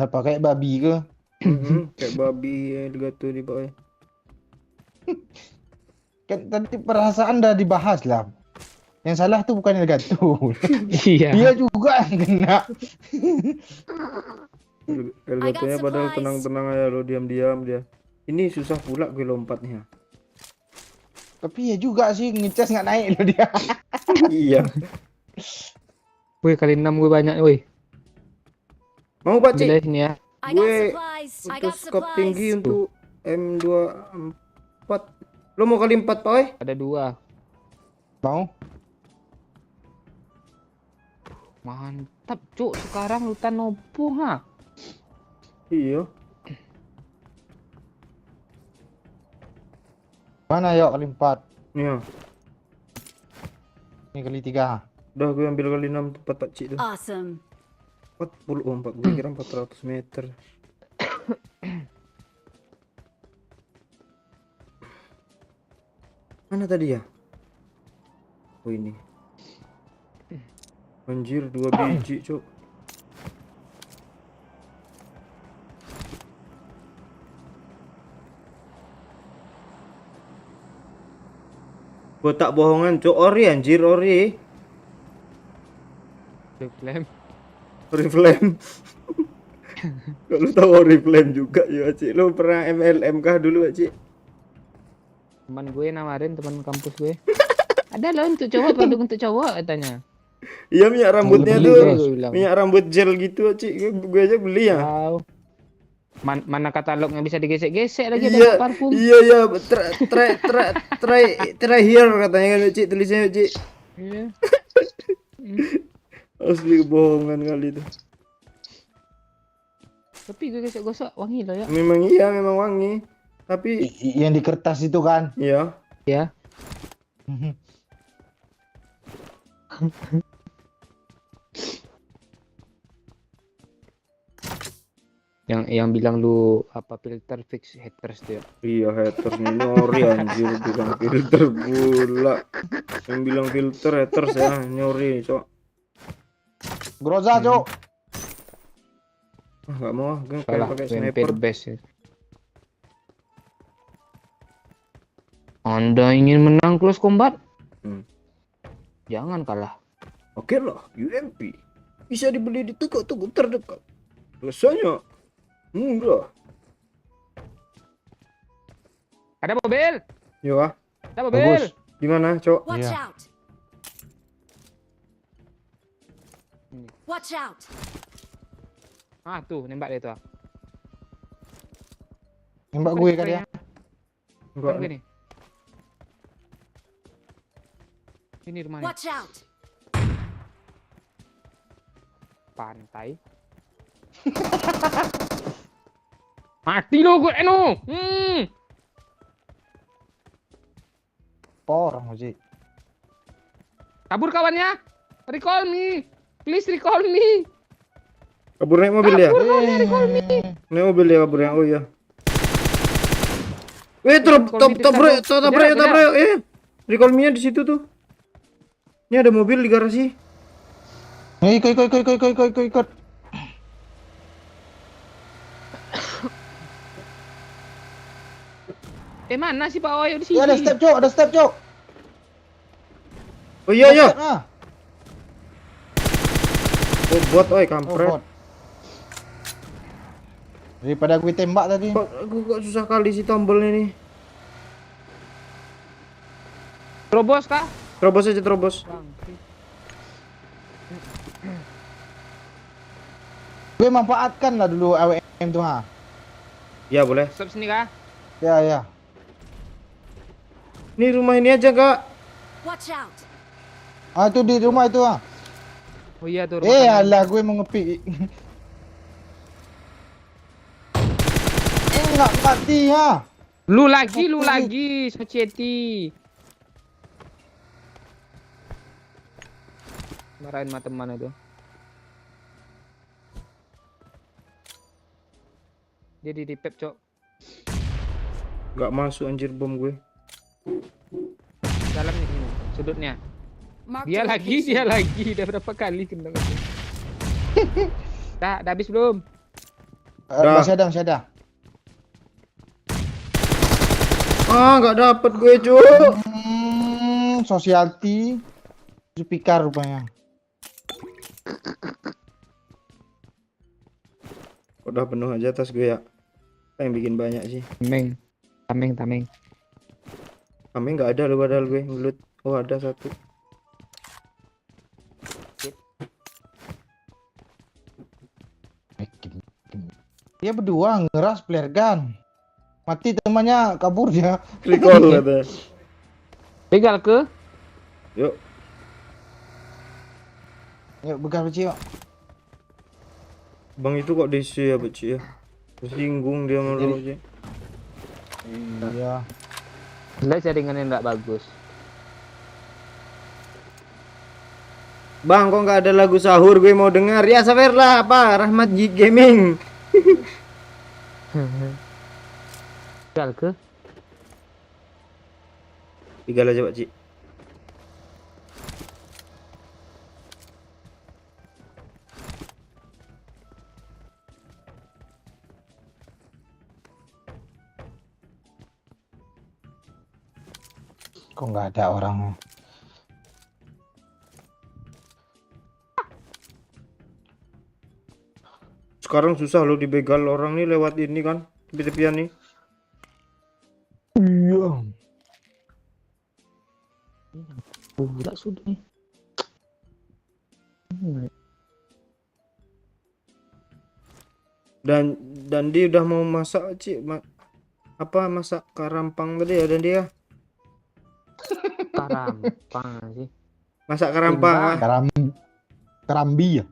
S3: Apa kayak babi ke?
S1: Kayak babi Elgato di bawah.
S3: Kan tadi perasaan udah dibahas lah. Yang salah tuh bukan Elgato.
S6: Iya.
S3: Dia juga yang kena.
S1: Elgatonya padahal
S4: supplies.
S1: tenang-tenang aja lo, diam-diam dia. Ini susah pula gue lompatnya.
S3: Tapi ya juga sih ngecas nggak naik loh dia.
S1: Iya.
S6: Woi, kali 6 gue banyak, woi.
S1: Mau Pak Cik?
S6: Bila sini ya.
S4: I got
S1: Gue
S4: supplies. I
S1: untuk
S4: got
S1: skop tinggi
S4: supplies.
S1: untuk M24. Lo mau kali 4 Pak?
S6: Ada 2.
S3: Mau?
S6: Mantap, cuk. Sekarang hutan nopo, ha.
S1: Iya.
S3: Mana yuk kali 4?
S1: Iya.
S3: Ini kali 3.
S1: Udah gue ambil kali 6 tempat Pak Cik tuh.
S4: Awesome.
S1: 40, oh 4, gue kira 400 meter. Mana tadi ya? Oh ini. Anjir, 2 biji, Cuk. Botak bohongan, cok. Ori anjir, ori.
S6: Flame.
S1: Oriflame. Kok lu tahu Oriflame juga ya, Cik? Lu pernah MLM kah dulu, Cik?
S6: Teman gue nawarin, teman kampus gue. Ada loh untuk cowok, produk untuk cowok katanya.
S1: Iya, minyak rambutnya
S6: beli,
S1: tuh.
S6: guys, gue bilang.
S1: Minyak rambut gel gitu, Cik. Gue aja beli ya.
S6: Wow. Mana katalognya bisa digesek-gesek lagi
S1: Iya,
S6: ada parfum.
S1: iya. Try here katanya kan, Cik. Tulisnya, Cik.
S6: Iya.
S1: Asli kebohongan kali itu.
S6: Tapi gue gesek gosok wangi loh ya.
S1: Memang iya, memang wangi. Tapi
S3: Yang di kertas itu kan.
S1: iya.
S6: Ya. Yang bilang lu apa filter fix haters tuh ya.
S1: Iya, haters ini nyori anjir, bilang filter pula. Yang bilang filter haters ya, nyori, Cok.
S3: Groza, Cok.
S1: Ah, enggak mau, gue
S6: Salah,
S1: pakai
S6: WMP
S1: sniper.
S6: the best ya. Anda ingin menang close combat?
S1: Hmm.
S6: Jangan kalah.
S1: Oke lah, UMP bisa dibeli di toko-toko terdekat. Rasanya murah.
S6: Ada mobil.
S1: Yo, ah.
S6: Ada mobil.
S3: Bagus.
S1: Di mana, Cok?
S4: Watch
S3: Yeah.
S4: out! Watch out!
S6: Ah tuh nembak dia tuh. Ah.
S3: Nembak gue kan ya.
S1: Enggak.
S6: Depan gue nih. Ini rumahnya.
S4: Watch out!
S6: Pantai. Mati lo gue Eno.
S3: Orang sih.
S6: Kabur kawannya. Recall me. Please recall me.
S1: Kabur naik mobil ya?
S3: Eh,
S1: Naik mobil ya kaburnya. Oh iya. Tabrak. Recall me-nya di situ tuh. Ini ada mobil di garasi.
S3: ikut.
S6: Mana sih Pak Wayo di sini?
S3: Ya, ada step, Cok.
S1: Oh iya iya.
S3: Step, nah.
S1: Oh bot, oi
S3: Oh,
S1: kampret.
S3: bot. Daripada gue tembak tadi.
S1: Kok susah kali sih tombolnya nih.
S6: Terobos kah?
S1: Terobos aja terobos.
S6: Bang.
S3: Gue manfaatkan lah dulu AWM tuh, ha.
S1: Ya boleh.
S6: Stop sini kah?
S3: Ya.
S1: Nih rumah ini aja, Kak.
S4: Watch out!
S3: Ah, itu di rumah itu, ha.
S6: Oh iya tuh rumah kanan.
S3: Alah, gue mau ngepi. Enggak mati, ha.
S6: Lu lagi, Society. Marahin sama teman itu. Dia di pep, Cok.
S1: Gak masuk anjir bom gue.
S6: Dalam nih sini, sudutnya.
S4: Mark
S6: Dia
S4: the location.
S6: lagi. Udah berapa kali kena aku. Dah habis belum?
S1: Dah.
S3: Masih ada.
S1: Ah, gak dapet gue, Cuk.
S3: Sociality. Supikar rupanya.
S1: Udah penuh aja tas gue ya. Apa yang bikin banyak sih?
S6: Tameng.
S1: Kami nggak ada loh padahal gue ngelut. Oh ada satu.
S3: Dia berdua ngeras flare gun. Mati temannya, kabur dia.
S1: Recall katanya.
S6: Begal ke?
S1: Yuk.
S3: Yuk, begal kecil.
S1: Bang itu kok DC ya, Beci ya? Tersinggung dia malu aja.
S3: Iya.
S6: Lihat jaringannya enggak bagus.
S1: Bang, kok nggak ada lagu sahur gue mau dengar? Ya sabarlah, apa? Rahmat Gaming.
S6: Begal ke?
S1: Tinggal aja, Pak Ci.
S3: Kok nggak ada orangnya?
S1: Sekarang susah lo dibegal orang nih lewat ini kan, tepi-tepian nih.
S3: Iya.
S6: Pula sudah nih.
S1: Dan dia udah mau masak, Cik. Apa masak karampang tadi ada dia?
S6: Karampang sih.
S1: Masak karampang. Ah.
S3: Karambi ya.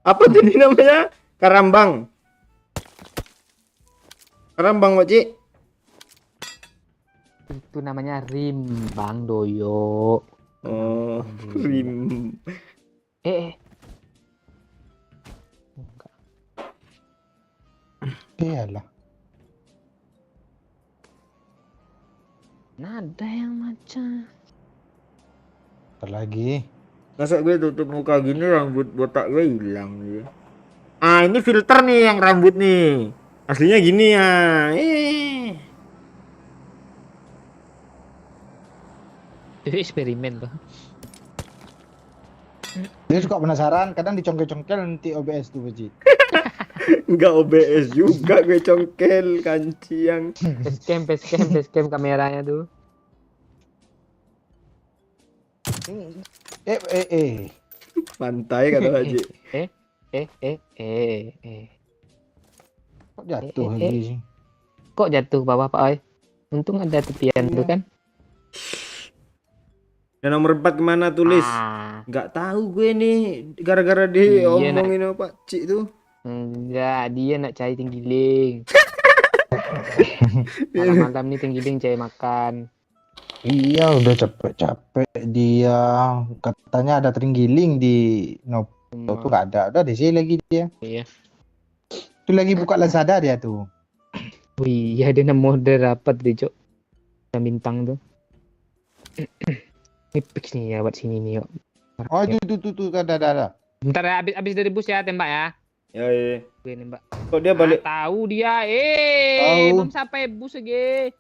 S1: Apa tadi namanya? Karambang. Karambang, Pak Cik.
S6: Itu namanya rimbang doyo.
S1: Oh, rim.
S6: Enggak.
S3: Iyalah.
S6: Nada yang macam.
S3: Ntar lagi.
S1: Masa gue tutup muka gini rambut botak gue hilang ya. Ah, ini filter nih yang rambut nih. Aslinya gini ya.
S6: Itu eksperimen loh.
S3: Dia suka penasaran, kadang dicongkel-congkel nanti OBS tuh Baji.
S1: Enggak OBS juga gue congkel kanci yang
S6: Facecam kameranya tuh.
S1: pantai kata Haji.
S3: Kok jatuh lagi sih?
S6: Kok jatuh bawah Pak Oi? Untung ada tepian tuh kan.
S1: Dan nomor 4 kemana tulis? Nggak tahu gue nih gara-gara dia
S6: Iya,
S1: omongin sama Pak Cik tuh.
S6: Enggak, dia nak cari tenggiling. Malam-malam nih tenggiling cari makan.
S3: Iya, udah capek-capek dia. Katanya ada terenggiling di Nopo tuh nggak ada. Udah di sini lagi dia.
S6: Iya.
S3: Itu lagi buka Lazada dia tuh.
S6: Wih, ya dia nemu udah dapat deh, Cok. Yang bintang tuh. Ini fix nih ya buat sini nih, yuk.
S3: Oh, itu ada.
S6: Bentar ya, abis dari bus ya tembak ya.
S1: Ya.
S6: Gue nembak.
S1: Kok dia balik?
S6: Tahu dia,
S3: Tahu.
S6: belum sampai bus lagi.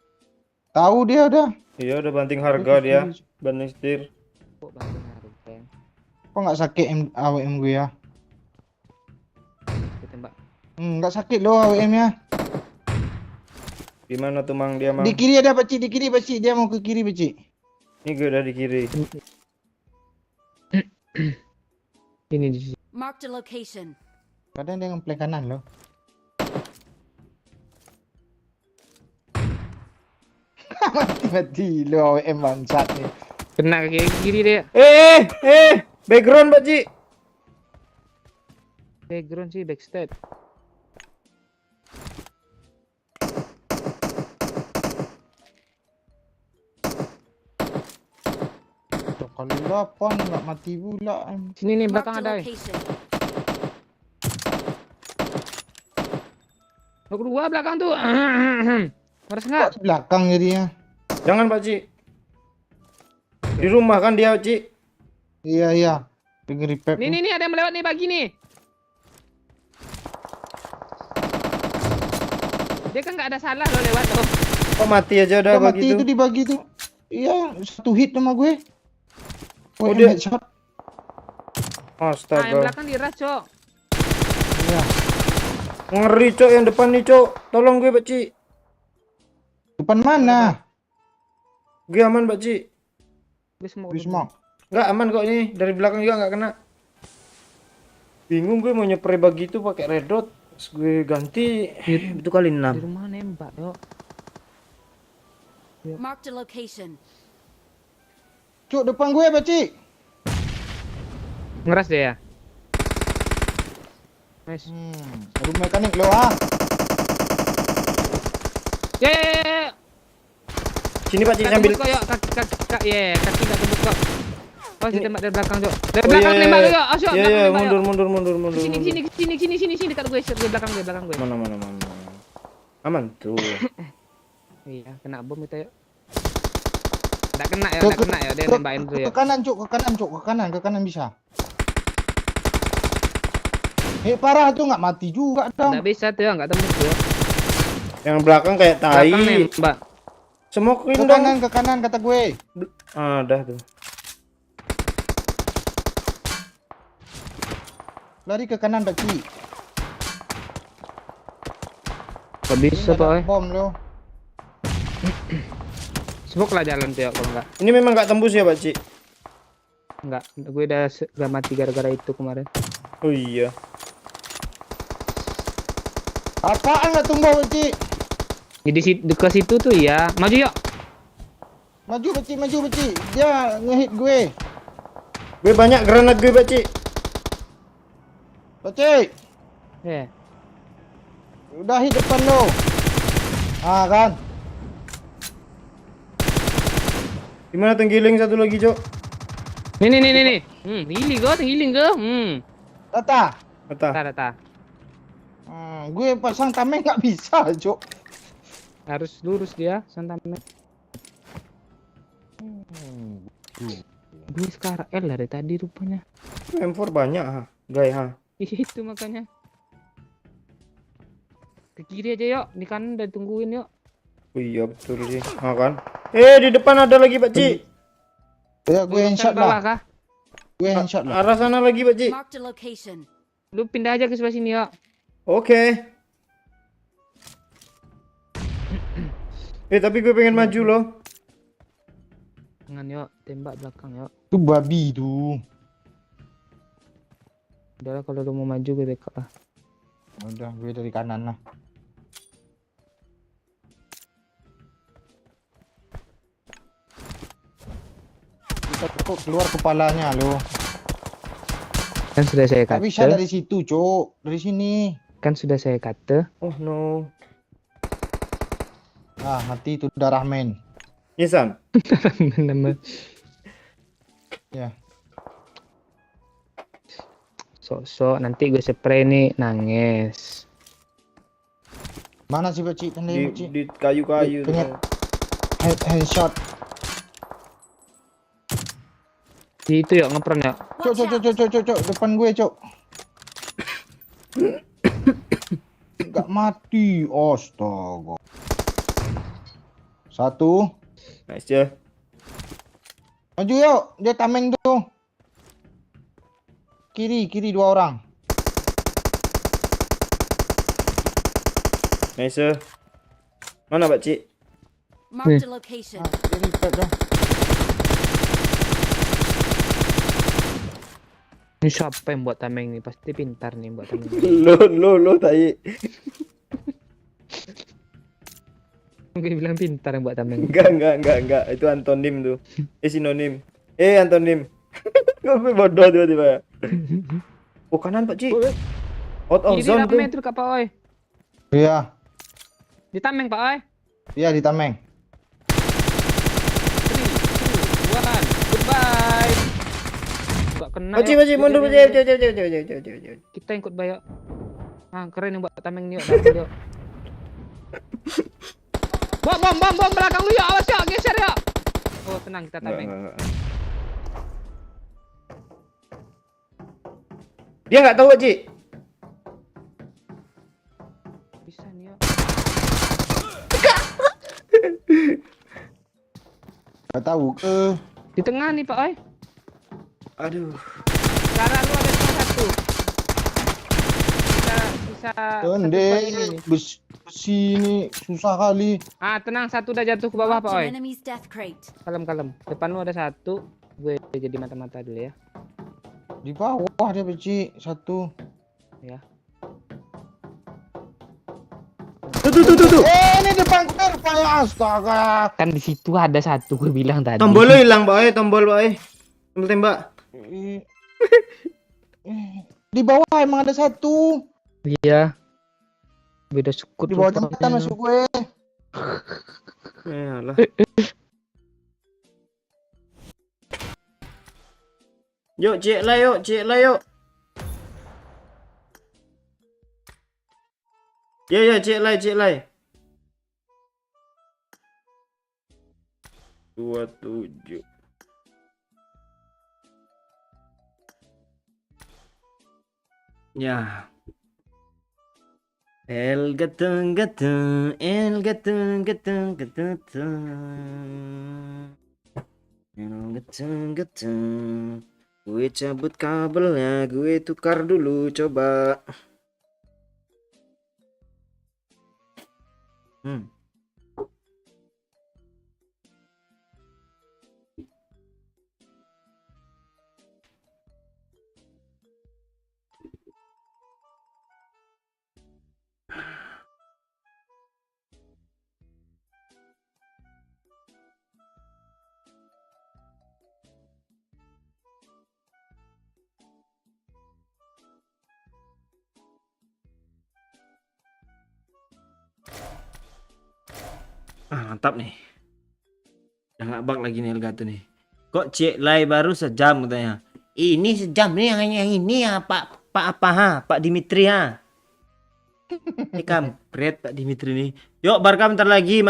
S3: Tahu dia udah.
S1: Iya udah banting harga dia. Banting setir.
S6: Kok banting harga?
S3: Kok nggak sakit AWM gue ya?
S6: Gue tembak.
S3: Nggak sakit loh AWM ya.
S1: Gimana tuh Mang dia Mang?
S3: Di kiri ada Paci, di kiri Paci. Dia mau ke kiri Paci.
S1: Ini gue udah di kiri.
S6: Ini di sini.
S4: Marked a location.
S3: Kadang dia ngempleng kanan loh. Mati lo AWM bangsat nih.
S6: Kena ke kiri dia.
S1: Background Pak Cik.
S6: Background sih backstep.
S3: Kalau pon nggak mati pula.
S6: Sini nih
S4: Marked
S6: belakang
S4: a
S6: ada.
S4: location.
S6: Lo kedua belakang tuh. Harus
S3: Kok
S6: enggak?
S3: di belakang jadinya?
S1: Jangan Pak Cik. Di rumah kan dia Cik.
S3: Iya. Dengar repep.
S6: Nih ada yang melewat nih pagi nih. Dia kan nggak ada salah lo lewat lo.
S1: Kok mati aja udah
S3: Udah mati
S1: begitu?
S3: itu dibagi tuh. Iya, satu hit sama gue.
S1: Oh,
S3: Oh,
S1: dia-
S3: headshot.
S6: Nah, yang
S1: Astaga.
S6: belakang diras, Cok.
S3: Iya.
S1: Ngeri Cok yang depan nih Cok. Tolong gue Pak Cik.
S3: Depan mana?
S1: Gue aman Pak Cik.
S6: Gue semua.
S3: Di smoke.
S1: Enggak aman kok ini. Dari belakang juga nggak kena. Bingung gue mau nyepray begitu pakai red dot. Terus gue ganti itu kali
S6: Di
S1: 6.
S6: rumah nembak, Cok.
S4: Marked a location.
S3: Cuk, depan gue, Paci.
S6: Ngeras dia ya. Nice.
S3: Aduh mekanik lo ah.
S6: Ya.
S1: Sini Pak Cik
S6: Kaki
S1: sambil.
S6: tembus kok, yuk. Kaki nggak tembus kok. Oh, si tembak dari belakang, Cok. Dari
S1: Oh,
S6: belakang
S1: iya,
S6: nembak,
S1: iya.
S6: yuk. Oh, Cok,
S1: Iya
S6: belakang
S1: iya
S6: nembak, yuk.
S1: mundur.
S6: Sini dekat gue, belakang gue.
S1: Mana. Aman tuh.
S6: Iya, kena bom kita yuk. Enggak kena ya, dia nembakin dulu ya.
S3: Ke kanan, Cuk, ke kanan bisa. Parah tuh nggak mati juga dong.
S6: Enggak bisa tuh, enggak tembus tuh.
S1: Yang belakang kayak tai.
S6: Belakang nembak.
S1: Smokein
S3: Ke
S1: dong.
S3: kanan kata gue.
S1: Ah, dah tuh.
S3: Lari ke kanan Pak Ci.
S6: Gak bisa
S3: Ini
S6: pak
S3: ada
S6: oi.
S3: bom lo.
S6: Smoke lah jalan tuh ya kalau enggak.
S1: Ini memang nggak tembus ya, Pak Ci?
S6: Enggak, gue udah mati gara-gara itu kemarin.
S1: Oh iya.
S3: Apaan nggak tumbang Pak Ci?
S6: Jadi dekat situ tuh ya. Maju yuk.
S3: Maju Pak Ci, maju Pak Ci. Dia ngehit gue.
S1: Gue banyak granat gue, Pak Ci.
S3: Pak Ci, udah hit depan lo. Ah kan.
S1: Gimana tenggiling satu lagi, Cok?
S6: Nih. Healing ke?
S3: Tata.
S1: Kata.
S6: Tata.
S3: Gue pasang tameng nggak bisa, Cok.
S6: Harus lurus dia, santai. Gue sekarang L dari tadi rupanya.
S1: M4 banyak, ha. Guys, ha.
S6: Itu makanya. Ke kiri aja yuk, di kanan udah tungguin yuk.
S1: Oh iya, betul sih. Ha kan? Di depan ada lagi, Pak Ci.
S3: Ya gue headshot
S6: bawah
S3: lah.
S6: kah?
S3: Gue headshot lah.
S1: Arah sana lagi, Pak Ci.
S4: Marked a location.
S6: Lu pindah aja ke sebelah sini yuk.
S1: Oke. Tapi gue pengen maju loh.
S6: Jangan yuk, tembak belakang yuk.
S3: Itu babi tuh.
S6: Udahlah kalau lu mau maju gue dekat lah.
S3: Udah gue dari kanan lah. Kita kok keluar kepalanya lo.
S6: Kan sudah saya
S3: Gak bisa
S6: kata.
S3: dari situ, Cok. Dari sini.
S6: Kan sudah saya kata.
S1: Oh no.
S3: Ah, mati itu darah men.
S1: Nisan.
S6: Nama.
S3: Ya.
S6: Sok-sok nanti gue spray nih nangis.
S3: Mana sih Pak Cik? Tandai Pak Cik.
S1: Di kayu-kayu tuh.
S3: Pengen- Headshot.
S6: Di itu yuk ngepron yuk.
S3: Cok. Depan gue, Cok. Gak mati. Astaga. Satu.
S1: Nice ya.
S3: Maju yuk. Dia tameng tuh. Kiri dua orang.
S1: Nice ya. Mana, Pak Ci?
S4: Marked a location.
S3: Dia lipat dah.
S6: Ini siapa yang buat tameng nih? Pasti pintar nih buat tameng.
S1: Lo tai.
S6: Gue bilang pintar yang buat tameng.
S1: Enggak. Itu antonim tuh. Sinonim. Antonim. Gue bodoh tiba-tiba ya. Oh, kanan, Pak Ci. Out of
S6: Kiri
S1: zone tuh.
S6: rame tuh Kak Pak Oi.
S3: Iya.
S6: Di tameng Pak Oi.
S3: Iya di tameng.
S6: 3, 2, 1, goodbye. Gak kena.
S1: Pak Ci,
S6: yuk.
S1: mundur, Pak
S6: Yuk,
S1: Ci.
S6: yuk, yuk.
S1: Jauh.
S6: Kita yang ikut bayar. Ah, keren yang buat tameng nih yuk. Dapat, yuk. Bom belakang lu yuk. Awas yuk, geser yuk. Oh, tenang kita tameng.
S1: Enggak. Dia nggak tahu, Pak Ci.
S6: Bisa nih yuk.
S3: Gak tahu ke.
S6: Di tengah nih Pak Oi.
S1: Aduh.
S6: Sekarang lu ada cuma satu. Bisa satu
S3: Tende
S6: spot ini nih.
S3: besi ini susah kali.
S6: Ah, tenang, satu udah jatuh ke bawah Pak
S4: Marked
S6: Oi.
S4: an enemy's death crate.
S6: Kalem. Depan lu ada satu. Gue jadi mata-mata dulu ya.
S3: Di bawah dia Beci satu.
S6: Ya.
S1: Tuh.
S3: Ini depan gue rupanya astaga.
S6: Kan di situ ada satu gue bilang tadi.
S1: Tombol lo hilang, Pak Oi. Tombol tembak.
S3: Di bawah emang ada satu.
S6: Iya. Beda sukut.
S3: Di bawah
S6: rupanya.
S3: jembatan masuk gue.
S1: Alah. Yuk, cek lah yuk. Ya, cek lah. 27. Ya. El gateng gateng, el gateng gateng gateng gateng. El gateng gateng. Gue cabut kabelnya, gue tukar dulu coba. Mantap nih. Udah nggak bug lagi nih Elgato nih. Kok cek lay baru sejam katanya. Ini sejam nih yang ini ya Pak apa ha Pak Dimitri ha. Ini kampret Pak Dimitri nih. Yuk Barca bentar lagi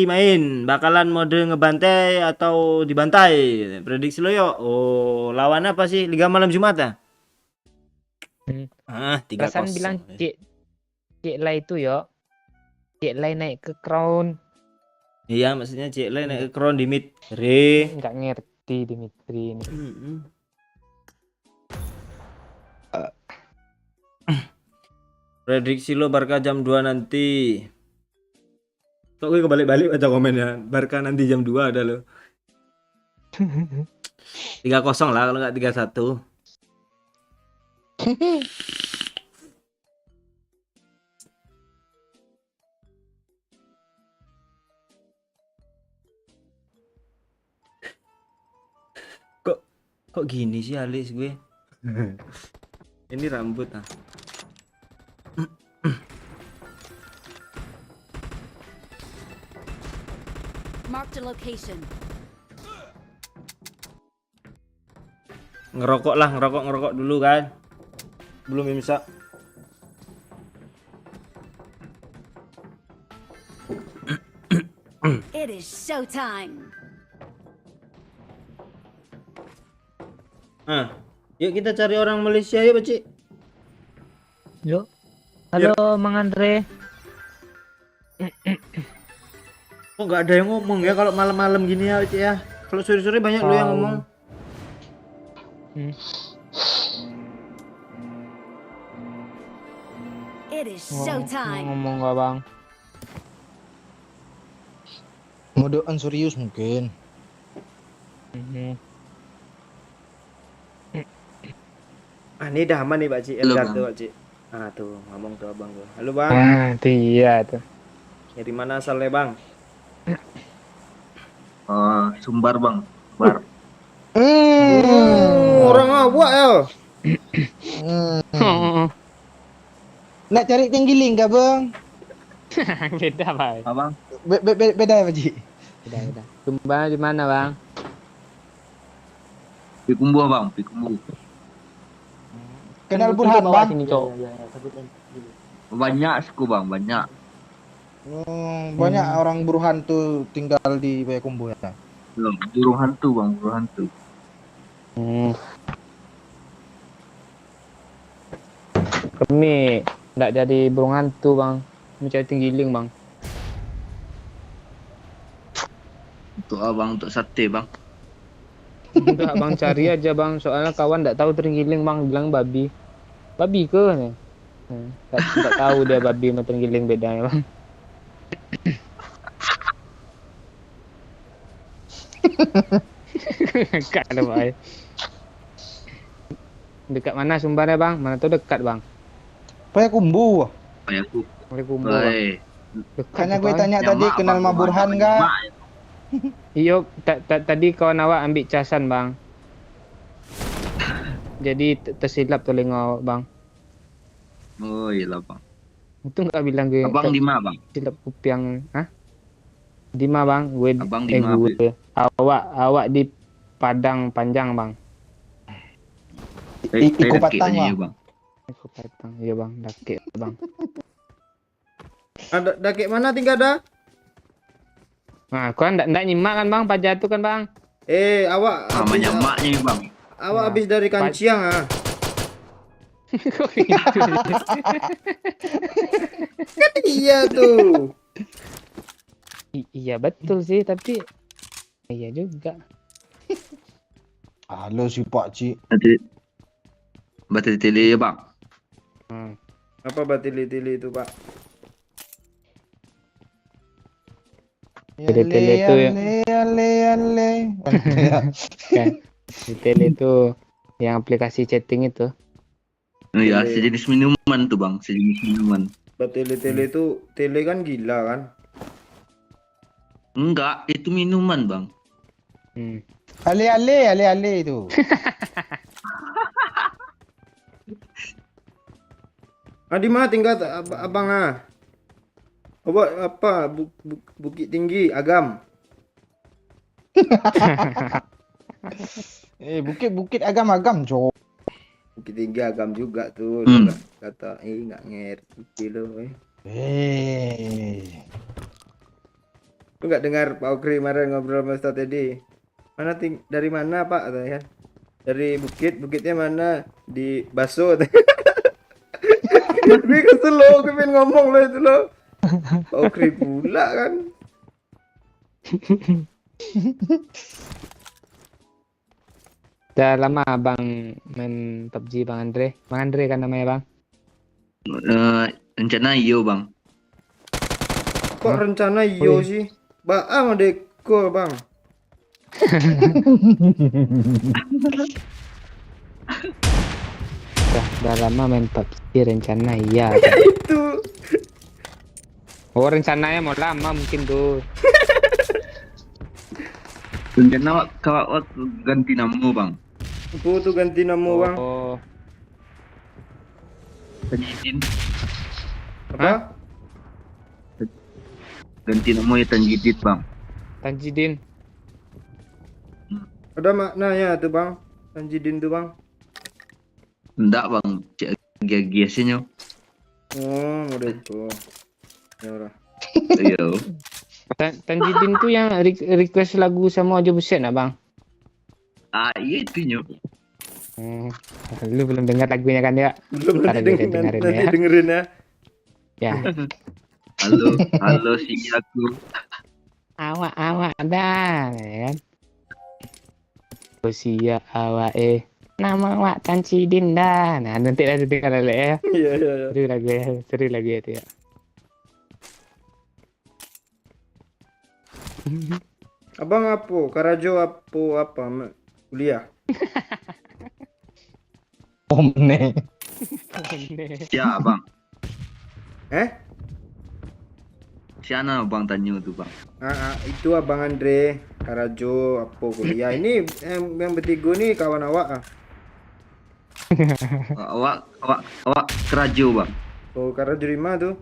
S1: main. Bakalan mode ngebantai atau dibantai. Prediksi lo yuk. Oh lawan apa sih? Liga Malam Jumat ya? 3-0.
S6: Perasaan bilang Cik Lai itu yo. Cik Lai naik ke crown.
S1: Iya maksudnya cek lay naik ke crown Dimitri.
S6: Nggak ngerti Dimitri ini.
S1: Prediksi lo Barca jam 2 nanti. Kok gue kebalik-balik baca komennya. Barca nanti jam 2 ada lo. 3-0 lah kalau nggak 3-1. Kok gini sih alis gue? Ini rambut ah.
S4: Marked a location.
S1: Ngerokok dulu kan. Belum imsak.
S4: It is showtime.
S1: Yuk kita cari orang Malaysia yuk, Pak Cik.
S6: Yuk. Halo Mang Andre.
S1: Kok nggak ada yang ngomong ya kalau malam-malam gini ya, Pak Cik ya? Kalau sore-sore banyak lo yang ngomong.
S4: It is showtime.
S6: Ngomong nggak bang?
S3: Modean serius mungkin.
S1: Ini dah aman nih Pak Cik.
S2: Halo,
S1: Elgar
S2: Bang.
S1: tuh Pak Cik. Tuh ngomong tuh abang tuh. Halo Bang.
S6: Itu iya tuh.
S1: Dari mana asalnya Bang?
S2: Sumbar bang. Sumbar.
S1: Orang awak ya.
S3: Nak cari tenggiling kah bang?
S6: Beda bang.
S2: Abang.
S3: Beda ya Pak Ji?
S6: Beda. Sumba di mana bang?
S2: Pikumbu bang. Pikumbu.
S3: Kenal
S6: Kan
S3: Burhan
S6: bawa
S3: bang?
S6: sini cok.
S2: Banyak suku bang. Banyak.
S3: Banyak orang Burhan tuh tinggal di Payakumbuh ya.
S2: Burung hantu bang. Burung hantu.
S6: Kami nggak jadi burung hantu bang. Mencari tenggiling bang.
S2: Untuk abang untuk sate bang.
S6: Enggak bang, cari aja bang. Soalnya kawan nggak tahu tenggiling bang, bilang babi. Babi ke? Nggak tahu dia babi sama tenggiling bedanya bang. Dekat ada bang. Dekat mana sumbernya bang? Mana tuh dekat bang?
S3: Payakumbuh.
S2: Aku.
S6: Assalamualaikum bang. Dekat
S3: Makanya
S6: tuh,
S3: gue
S6: Bang.
S3: tanya tadi kenal sama Burhan nggak?
S6: Iyo, tadi kawan awak ambil casan bang. Jadi tersilap telinga bang.
S2: Oh iya lah bang.
S6: Itu nggak bilang gue.
S2: Abang di mana bang?
S6: Silap kupiang, hah? Dima bang, gue
S2: Abang di mana,
S6: gue. Awak di Padang Panjang bang.
S3: Ikut patang bang.
S6: Aku patang, iya bang, dakik bang.
S1: Ada dakik mana tinggal dah?
S6: Nah, kau ndak nyimak kan bang, pajak itu kan bang.
S1: Awak
S2: Namanya maknya bang.
S1: awak habis dari Kanciang ah.
S6: Kok gitu sih?
S1: Iya tuh.
S6: Iya betul sih, tapi iya juga.
S3: Halo si Pak Cik.
S2: Nanti batal tele ya bang.
S6: Hmm.
S1: Apa batili-tili itu, Pak?
S6: Tele-tele itu ya.
S3: Ale.
S6: Kan. Di tele itu yang aplikasi chatting itu.
S2: Oh iya,
S1: Tele.
S2: sejenis minuman tuh bang, sejenis minuman.
S1: Batili-tili itu tele kan gila kan?
S2: Enggak, itu minuman bang.
S6: Hmm.
S3: Ale itu.
S1: Di mana tinggal abang ah? Apa? Bukit Tinggi, Agam.
S3: Bukit agam-agam, cowok.
S1: Bukit Tinggi Agam juga tuh.
S2: Hmm.
S1: Kata, nggak ngerti lo. Lu nggak dengar Pak Okri kemarin ngobrol sama Ustaz tadi? Dari mana Pak? Katanya. Dari bukitnya mana? Di Baso. Gue kesel lo, gue pengen ngomong lo itu lo. Pak Okri pula kan.
S6: Udah lama Bang main PUBG Bang Andre. Bang Andre kan namanya Bang.
S2: Rencana iyo bang.
S1: Kok rencana iyo sih? Baam ada ekor bang.
S6: Udah lama main PUBG rencana iya.
S1: Itu.
S6: Oh rencananya mau lama mungkin tuh.
S2: Rencana kawak ganti nama bang.
S1: Aku tuh ganti nama bang.
S6: Oh.
S2: Tanjidin.
S1: Apa?
S2: Ganti nama ya Tanjidin bang.
S6: Tanjidin.
S1: Ada maknanya tuh bang. Tanjidin tuh bang.
S2: Enggak bang, giasinya.
S1: Oh, udah itu. Ya udah.
S2: Iya.
S6: Tanjidin tuh yang request lagu sama Ojo Buset nah Bang.
S2: Iya itunya.
S6: Lu belum dengar lagunya kan ya?
S1: Belum
S6: Ntar
S1: nanti
S6: kita dengerin
S1: nanti
S6: ya.
S1: dengerin ya.
S6: Ya.
S2: Halo si aku.
S6: Awak dah, ya kan? Usia awak nama wak Tanjidin dah. Nah nanti lah dengar ya.
S1: Iya.
S6: Seru lagu itu ya.
S1: Abang apa? Karajo apa? Kuliah.
S3: Omne.
S2: Ya bang. Siapa bang tanya tuh bang?
S1: Itu abang Andre. Karajo apa kuliah. Ini yang bertiga nih kawan awak ah.
S2: Awak kerajo bang.
S1: Oh, Karajo di mana tuh?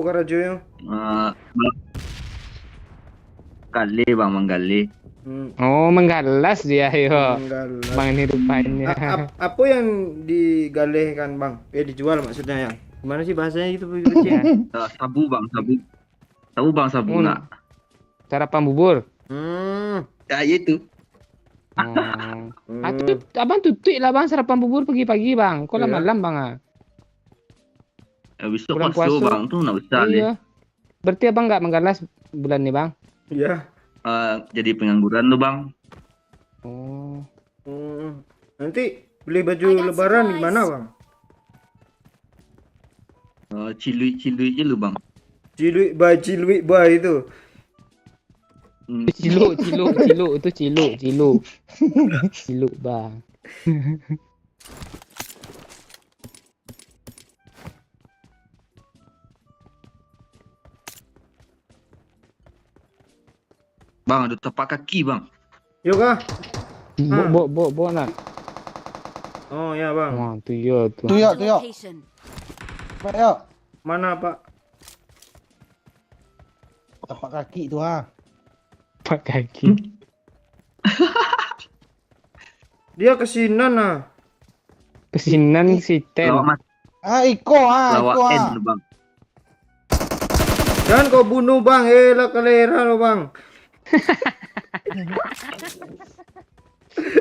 S1: Oh, Karajo yang.
S2: Kali bang menggali.
S6: Oh menggalas dia yo.
S1: Menggalas.
S6: Bang ini rupanya.
S1: Apa yang digalihkan bang? Dijual maksudnya ya? Gimana sih bahasanya itu?
S2: Sabu bang sabu. Tahu bang sabu nggak?
S6: Sarapan bubur.
S2: Ya itu.
S6: Abang tutui lah bang sarapan bubur pagi-pagi bang. Kok
S1: Iya.
S6: malam bang ah?
S2: Besok
S6: Bulan
S2: puasa
S6: puasa.
S2: bang tuh nggak besar ya.
S6: Iya. Berarti abang nggak menggalas bulan ini bang?
S1: Iya.
S2: Jadi pengangguran tuh bang.
S6: Oh.
S1: Nanti beli baju
S4: I got
S1: lebaran
S4: supplies.
S1: gimana bang?
S2: Cilui aja lu bang.
S1: Ciluik bah itu.
S6: Ciluk itu ciluk bang.
S2: Bang ada tapak kaki bang.
S1: Yuk kah?
S6: Bo nak.
S1: Oh ya bang.
S6: Wah tu ya tu.
S3: Tuh
S4: Marked a
S3: yuk.
S4: location.
S3: Pak yuk.
S1: Mana pak?
S3: Tapak kaki tu ha.
S6: Pak kaki.
S1: Dia kesinan ah.
S6: Kesinan si Ten.
S2: Lawak
S3: Iko ha.
S2: lawak
S3: Iko
S2: N
S3: ha.
S2: lu bang.
S1: Jangan kau bunuh bang. Lah kalera lo bang.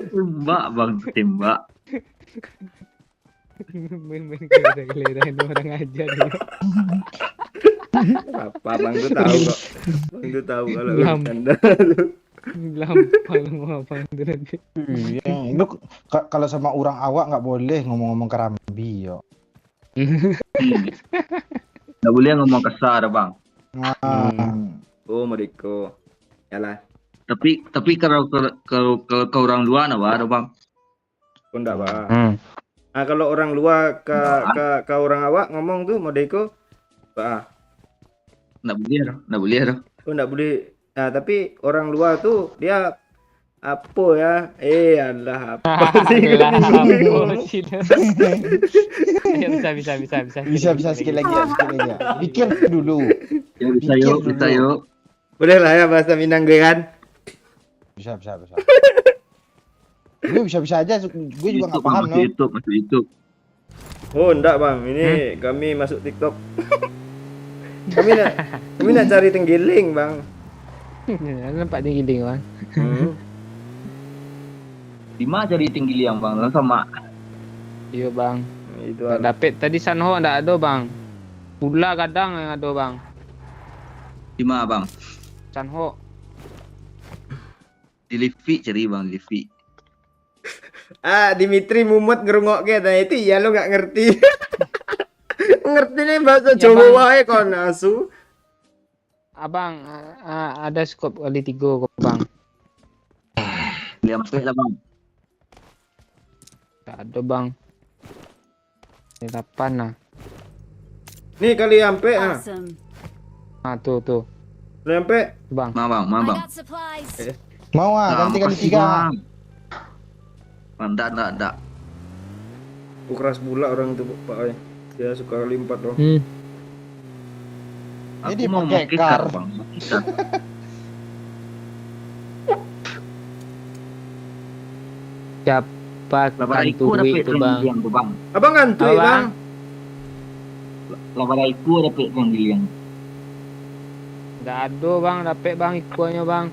S2: Tembak bang tembak.
S6: Main-main geleran orang aja dulu.
S1: Apa bang tuh tahu kok. Bang tuh tahu kalau
S6: Lam.
S1: bercanda.
S6: Gampang mau apa itu nanti.
S3: Iya, lu kalau sama orang awak nggak boleh ngomong-ngomong kerambi yo.
S2: Nggak boleh ngomong kasar bang.
S3: Nah,
S1: Oh Mariko. Yalah.
S2: Tapi kalau ke orang luar nah bang.
S1: Kau enggak bang. Nah kalau orang luar ke orang awak ngomong tuh Mariko. Bah.
S2: Nggak boleh dah.
S1: Kau enggak boleh. Nah tapi orang luar tuh dia apa ya? Alah apa sih?
S6: Lah,
S1: Bingung.
S6: apa sih? Ya, bisa.
S3: bisa sikit lagi ya, sikit lagi ya. Pikir dulu.
S2: Ya bisa yuk, bisa yuk.
S1: Boleh lah ya bahasa Minang gue kan?
S3: Bisa. Gue bisa aja, gue juga nggak
S2: YouTube,
S3: paham
S2: masuk
S3: no.
S2: YouTube, masuk YouTube.
S1: Oh enggak bang, ini kami masuk TikTok. kami nak cari tenggiling bang.
S6: Nampak dia giling bang.
S2: Di mana cari tinggi liang bang? Sama.
S6: Iya bang.
S1: Itu
S6: Tak dapat tadi Sanho ndak ada bang. Pula kadang yang ada bang.
S2: Di mana bang?
S6: Sanho.
S2: Di Livi cari bang, di Livi.
S1: Dimitri Mumut ngerungok ke nah itu ya lo nggak ngerti. Ngerti nih bahasa
S6: Ya,
S1: Jawa
S6: Bang.
S1: wae kon asu.
S6: Abang ada skop kali 3 kok bang.
S2: Liang masuk lah bang.
S6: Tak ada bang. Ini 8 lah.
S1: Nih kali sampai
S4: Awesome.
S6: Tuh.
S1: Kali sampai
S6: Tuh, bang.
S2: Mana bang, mana
S4: I
S2: bang?
S4: got supplies.
S3: Mau ganti kali
S2: makasih,
S3: 3.
S2: Bang. Enggak.
S1: keras pula orang tuh Pak Oi. Dia suka kali 4 loh.
S3: Jadi
S2: Aku mau
S3: pakai
S2: pakai
S3: kar.
S2: kar bang. Bisa.
S6: Siapa
S2: Labaraiku
S6: kantu
S2: dapat
S6: duit tu bang?
S2: liang tu bang.
S1: Abang ngantui
S6: Apa,
S1: bang.
S2: Labaraiku dapat liang.
S6: Tak ada bang, dapat bang ikuannya bang.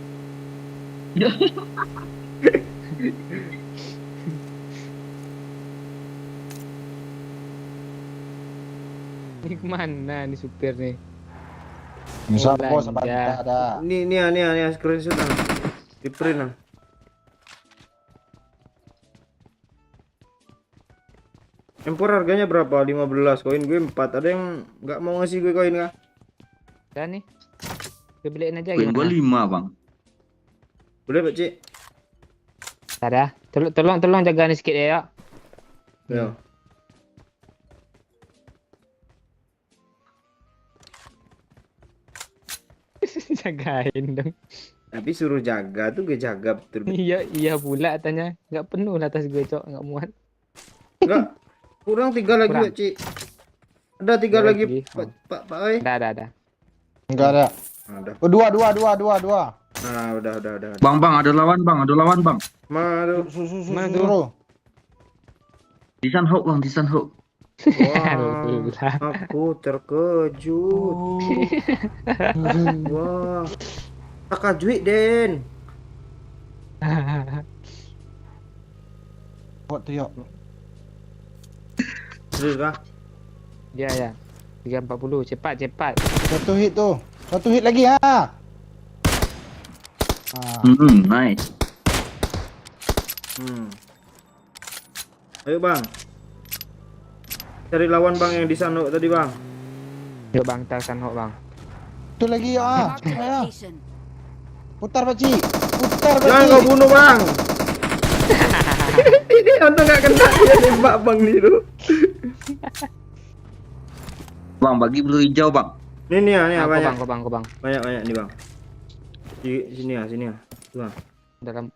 S6: Ni kemana ni supir ni?
S3: Misal
S6: Oh,
S3: bos
S6: belanja.
S3: apa ada.
S1: Nih screenshot lah. Di print lah. Empor harganya berapa? 15 koin gue 4. Ada yang nggak mau ngasih gue koin kah?
S6: Dan ni. Kita beliin aja
S2: Koin gua
S6: gimana?
S2: 5 bang.
S1: Boleh Pak Cik?
S6: Tak ada. Tolong jaga ni sikit ya.
S1: Ya.
S6: Jagain dong.
S1: Tapi suruh jaga tuh gue jaga betul.
S6: Iya pula tanya. Enggak penuh lah tas gue cok, enggak muat.
S1: Enggak. Kurang 3 lagi
S6: Kurang.
S1: Pak Cik. Ada 3
S6: Dua
S1: lagi
S6: lagi.
S1: Pak Oi.
S6: Ada.
S3: Enggak ada.
S1: Ada.
S3: Oh, dua.
S1: Nah, udah.
S2: Bang, ada lawan bang.
S1: Maru.
S6: Mana tu?
S3: Suruh.
S2: Di Sanhok bang, di Sanhok.
S1: Wah,
S6: Alah.
S1: aku terkejut. Wah. Takajui Den.
S3: Buat tu yuk.
S1: Serius kah?
S6: Ya. 340 cepat.
S3: Satu hit tu. Satu hit lagi ha.
S2: Nice.
S1: Ayo bang. Cari lawan bang yang di sana tadi bang.
S6: Yuk bang, tasan hok bang.
S3: Tu lagi ya.
S4: Marked a location.
S3: Putar Pakcik. Putar
S1: Jangan kau
S3: Pakcik.
S1: bunuh bang. Ini untung gak kena dia tembak bang ni tu.
S2: Bang, bagi peluru hijau bang.
S1: Nih
S6: Kau
S1: banyak.
S6: bang.
S1: Banyak nih bang. Sini ya. Tu bang.
S6: Dalam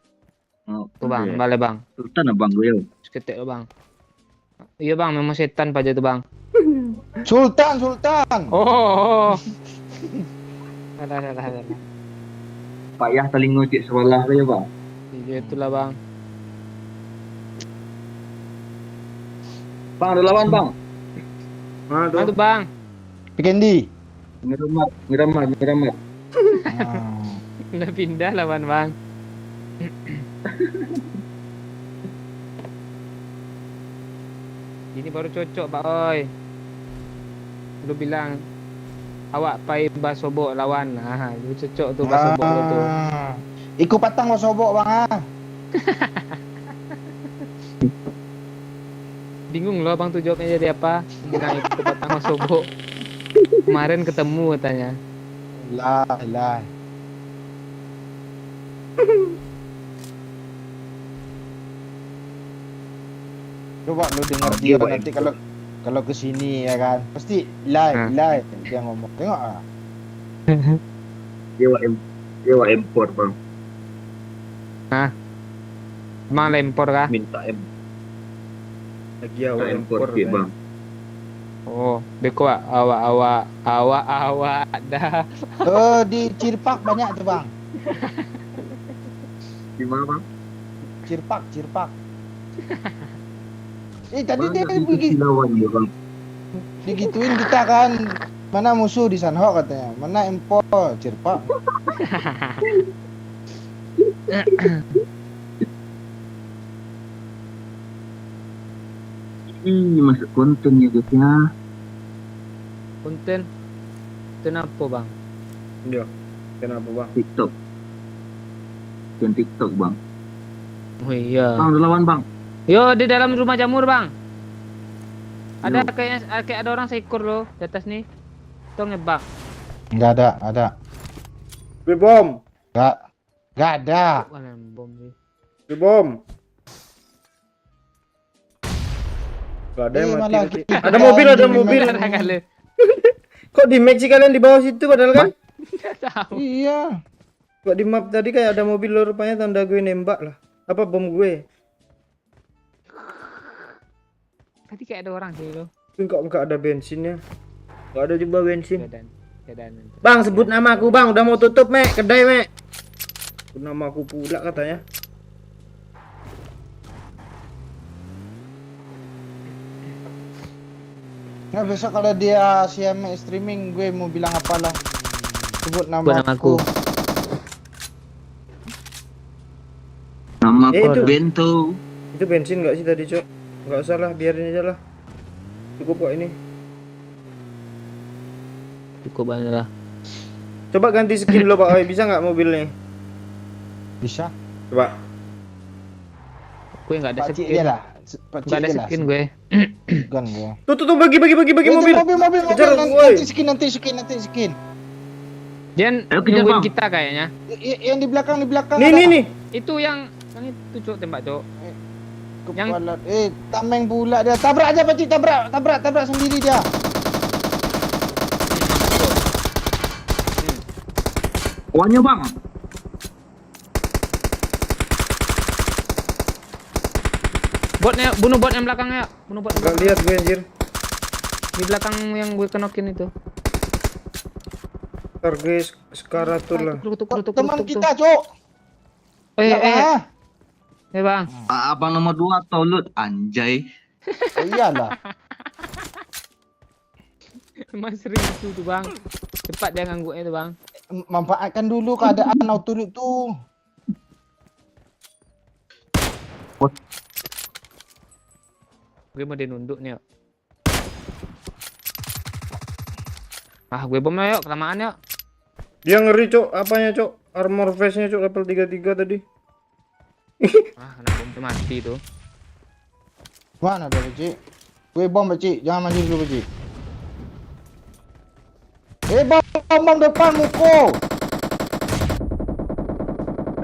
S2: Oh,
S6: tu bang,
S2: iya.
S6: balik bang.
S2: Sultan abang gue yo.
S6: Seketik tu bang. Iya bang, memang setan pada tu bang.
S3: Sultan.
S6: Oh. Alah.
S2: Payah telinga cik sekolah dia bang.
S6: Iya itulah bang.
S2: Bang, ada lawan bang.
S1: Mana tu?
S6: Mana tu bang?
S3: Pikendi.
S2: Miramat.
S6: Dah pindah lawan bang. Gini baru cocok Pak Oi. Lu bilang awak pai basobok lawan. Nah, itu cocok tuh basobok lu tuh.
S3: Ikut patang lo sobok bang ah.
S6: Bingung loh Abang tuh jawabnya jadi apa. Bilang ikut patang basobok. Kemarin ketemu katanya.
S3: Lah. Coba lu dengar dia nanti kalau kesini ya kan, pasti live dia ngomong. Tengok ah.
S7: Dewa impor bang,
S6: Emang lempor kah?
S7: minta
S1: Lagi awak
S7: impor
S1: impor
S7: ke bang.
S6: Oh, beko awak dah.
S3: Oh di Cirpak banyak tuh bang.
S7: Gimana bang?
S3: Cirpak. Tadi
S7: Bang,
S3: dia
S7: itu
S3: pergi
S7: lawan dia bang.
S3: digituin kita kan. Mana musuh di Sanhok katanya, mana impor Cirpak.
S7: Ini masuk konten ya guys ya.
S6: Konten apa bang?
S1: Iya. Kenapa bang?
S7: TikTok. Dan TikTok bang.
S6: Oh iya.
S7: Bang, udah lawan bang.
S6: Yo di dalam rumah jamur bang. Ada
S7: Yo.
S6: kayak ada orang seekor loh di atas nih. Tuh ngebak.
S3: Enggak ada.
S1: Gue bom.
S3: Enggak ada.
S6: Wah bom sih.
S1: Gue bom. Gak ada yang
S3: Ih,
S1: mati.
S3: malah
S1: nanti.
S3: kita
S1: Ada mobil.
S3: di
S6: Ada kali.
S1: Kok di map sih kalian di bawah situ padahal kan?
S6: Nggak tahu.
S3: Iya.
S1: Kok di map tadi kayak ada mobil lo rupanya tanda gue nembak lah. Apa bom gue?
S6: Tadi kayak ada orang sih lo.
S1: Tapi kok nggak ada bensinnya? Nggak ada juga bensin.
S6: Keadaan.
S1: Bang sebut nama aku bang. Udah mau tutup mek kedai mek. Sebut nama aku pula katanya.
S3: Nah besok kalau dia CMX streaming gue mau bilang apalah. Sebut nama
S6: Sebut nama aku.
S7: Nama
S1: Eh, itu.
S7: Bento.
S1: Itu bensin nggak sih tadi cok? Nggak usah lah biarin aja lah. Cukup kok ini.
S6: Cukup banget lah.
S1: Coba ganti skin lo Pak Oi, bisa nggak mobilnya?
S3: Bisa.
S1: Coba.
S6: Gue nggak ada
S3: Pakcik
S6: skin.
S3: dia lah.
S6: Nggak ada skin gue.
S3: Bukan gue.
S1: Tuh bagi mobil.
S3: Mobil.
S1: Kejar, woi.
S3: Nanti skin.
S6: Dia
S7: Ayo kejar,
S6: nungguin
S7: Bang.
S6: kita kayaknya.
S3: Yang di belakang ada.
S1: Nih.
S6: Itu yang itu cok tembak cok.
S3: Kepala. Tameng pula dia. Tabrak aja pakcik, tabrak sendiri dia.
S7: Wanya bang.
S6: Bunuh bot yang belakangnya. Bunuh bot yang
S1: Nggak
S6: belakang.
S1: lihat gue anjir.
S6: Di belakang yang gue kenokin itu.
S1: Ntar guys, sekaratur lah.
S6: Kutuk.
S3: Teman kita, Cok.
S6: Bang.
S7: Abang nomor 2 atau Lut? Anjay.
S3: Iyalah.
S6: Emang sering itu tuh bang. Cepat dia ngangguknya tuh bang.
S3: Manfaatkan dulu keadaan auto itu.
S6: Gue mau dia nunduk nih yuk. Gue bom lah yuk, kelamaan yuk.
S1: Dia ngeri cok, apanya cok? Armor vest-nya cok level 33 tadi.
S6: Kena bom tuh mati tuh.
S3: Mana ada pakcik? Gue bom pakcik, jangan maju dulu pakcik. Bom depan muko.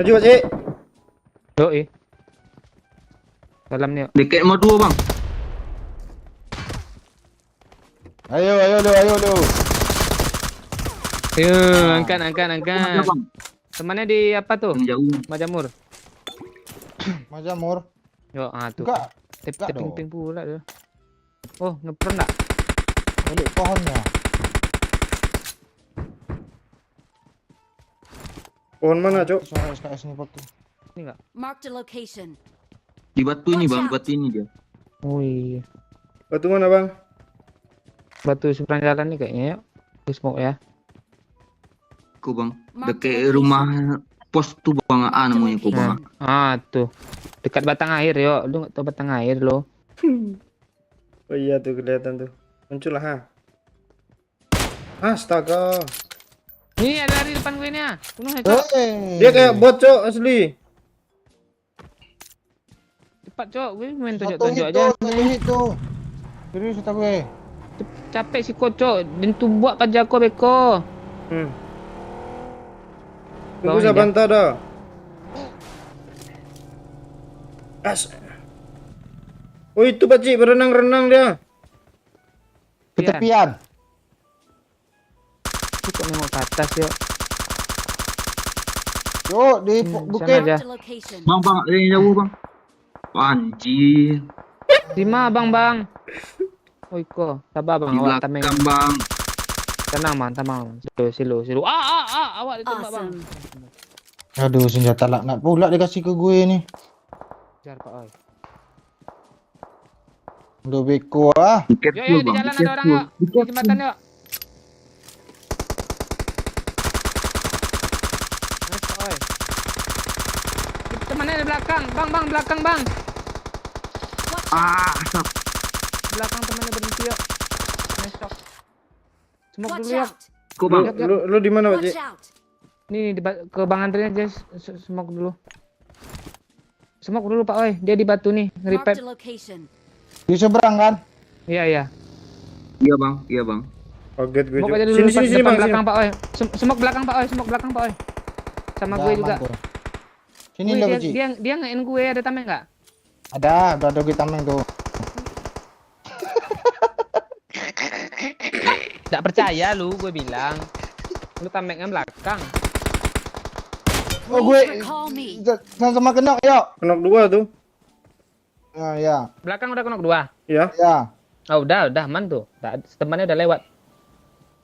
S1: Maju cik.
S6: Yoi. Dalam nih yuk.
S7: Dekat nomor 2 bang.
S3: Ayo lu.
S6: Ayo, angkat.
S7: Mana bang?
S6: Temannya di apa tuh?
S7: Yang jauh.
S6: Majamur.
S3: Majamur.
S6: Yo, tuh.
S3: Enggak,
S6: Tep
S3: dong.
S6: ping pula tuh. Oh, ngepron enggak?
S3: balik pohonnya.
S1: Pohon mana cok?
S3: Suara SKS nih waktu.
S6: Ini enggak?
S4: Marked a location.
S7: Di batu ini bang,
S4: Watch out.
S7: batu ini dia.
S6: Oh iya.
S1: Batu mana bang?
S6: Batu seberang jalan nih kayaknya yuk. Di smoke ya.
S7: Ku bang.
S4: Mark
S7: Dekat
S4: the
S7: rumah pos tuh bang. Namanya ku bang.
S6: Tuh. Dekat batang air yuk. Lu enggak tahu batang air lo.
S1: Oh iya tuh kelihatan tuh. Muncul lah ha. Astaga.
S6: Nih ada di depan gue nih ah. Bunuh aja. Cok.
S1: Dia kayak bot cok asli.
S6: Cepat cok, gue main
S3: Satu
S6: tonjok-tonjok
S3: hit
S6: aja.
S3: tuh, satu hit tuh. Serius kata gue.
S6: Capek si kocok, dan tu buat kerja kau beko.
S1: Tunggu
S6: Bawah
S1: saya
S6: ni dia.
S1: bantar dah. Oh itu pakcik berenang-renang dia.
S3: Ketepian.
S6: Kok nengok ke atas yuk.
S3: Yuk di
S6: Sana
S3: bukit.
S6: aja.
S4: Marked a location.
S7: Bang, ada yang jauh bang. Anjir.
S6: Di mana bang? Oh iko, sabar bang,
S7: Di
S6: awak tameng.
S7: belakang bang.
S6: Tenang bang, tenang. Silu. Awak ditembak bang.
S4: Awesome.
S3: Aduh senjata laknat pula dikasih ke gue nih.
S6: Jar pak oi.
S3: Udah beko ah.
S7: Be
S6: Yuk
S7: careful
S6: di
S7: bang.
S6: jalan
S7: Be
S6: ada orang
S7: careful.
S6: yuk.
S7: Be
S6: Di
S7: careful.
S6: jembatan yuk. Nice pak oi. Temannya di belakang, bang belakang bang.
S7: Ah, asap.
S6: Belakang temannya berhenti yuk. Nice talk. Smoke
S4: Watch
S6: dulu yuk.
S4: out.
S7: Kok bang?
S6: Yuk.
S1: Lu di mana pakcik?
S4: Watch out.
S6: Nih ke Bang Andre aja smoke dulu. Smoke dulu Pak Oi, dia di batu nih,
S4: Marked
S6: nge-repair.
S4: a location.
S3: Di seberang kan?
S6: Iya.
S7: Iya bang, iya bang.
S1: Kaget gue
S6: Smoke
S1: cok.
S6: aja dulu
S1: Sini
S6: depan,
S1: sini
S6: depan
S1: bang.
S6: belakang
S1: Sini.
S6: Pak Oi. Smoke belakang Pak Oi, smoke belakang Pak Oi. Sama
S3: Ada
S6: gue juga.
S3: aman tuh. Sini
S6: Wih,
S3: lah
S6: dia,
S3: Beci.
S6: dia nge-in gue, ada tameng enggak?
S3: Ada gue tameng tuh.
S6: Enggak percaya lu, gue bilang. Lu tamengnya belakang.
S3: Oh
S4: Please
S3: gue
S4: recall me.
S3: sama kenok yuk.
S1: Kenok dua tuh.
S3: Ya.
S6: Belakang udah kenok 2.
S1: Ya.
S3: Ya.
S6: Oh, udah aman tuh. Temannya udah lewat.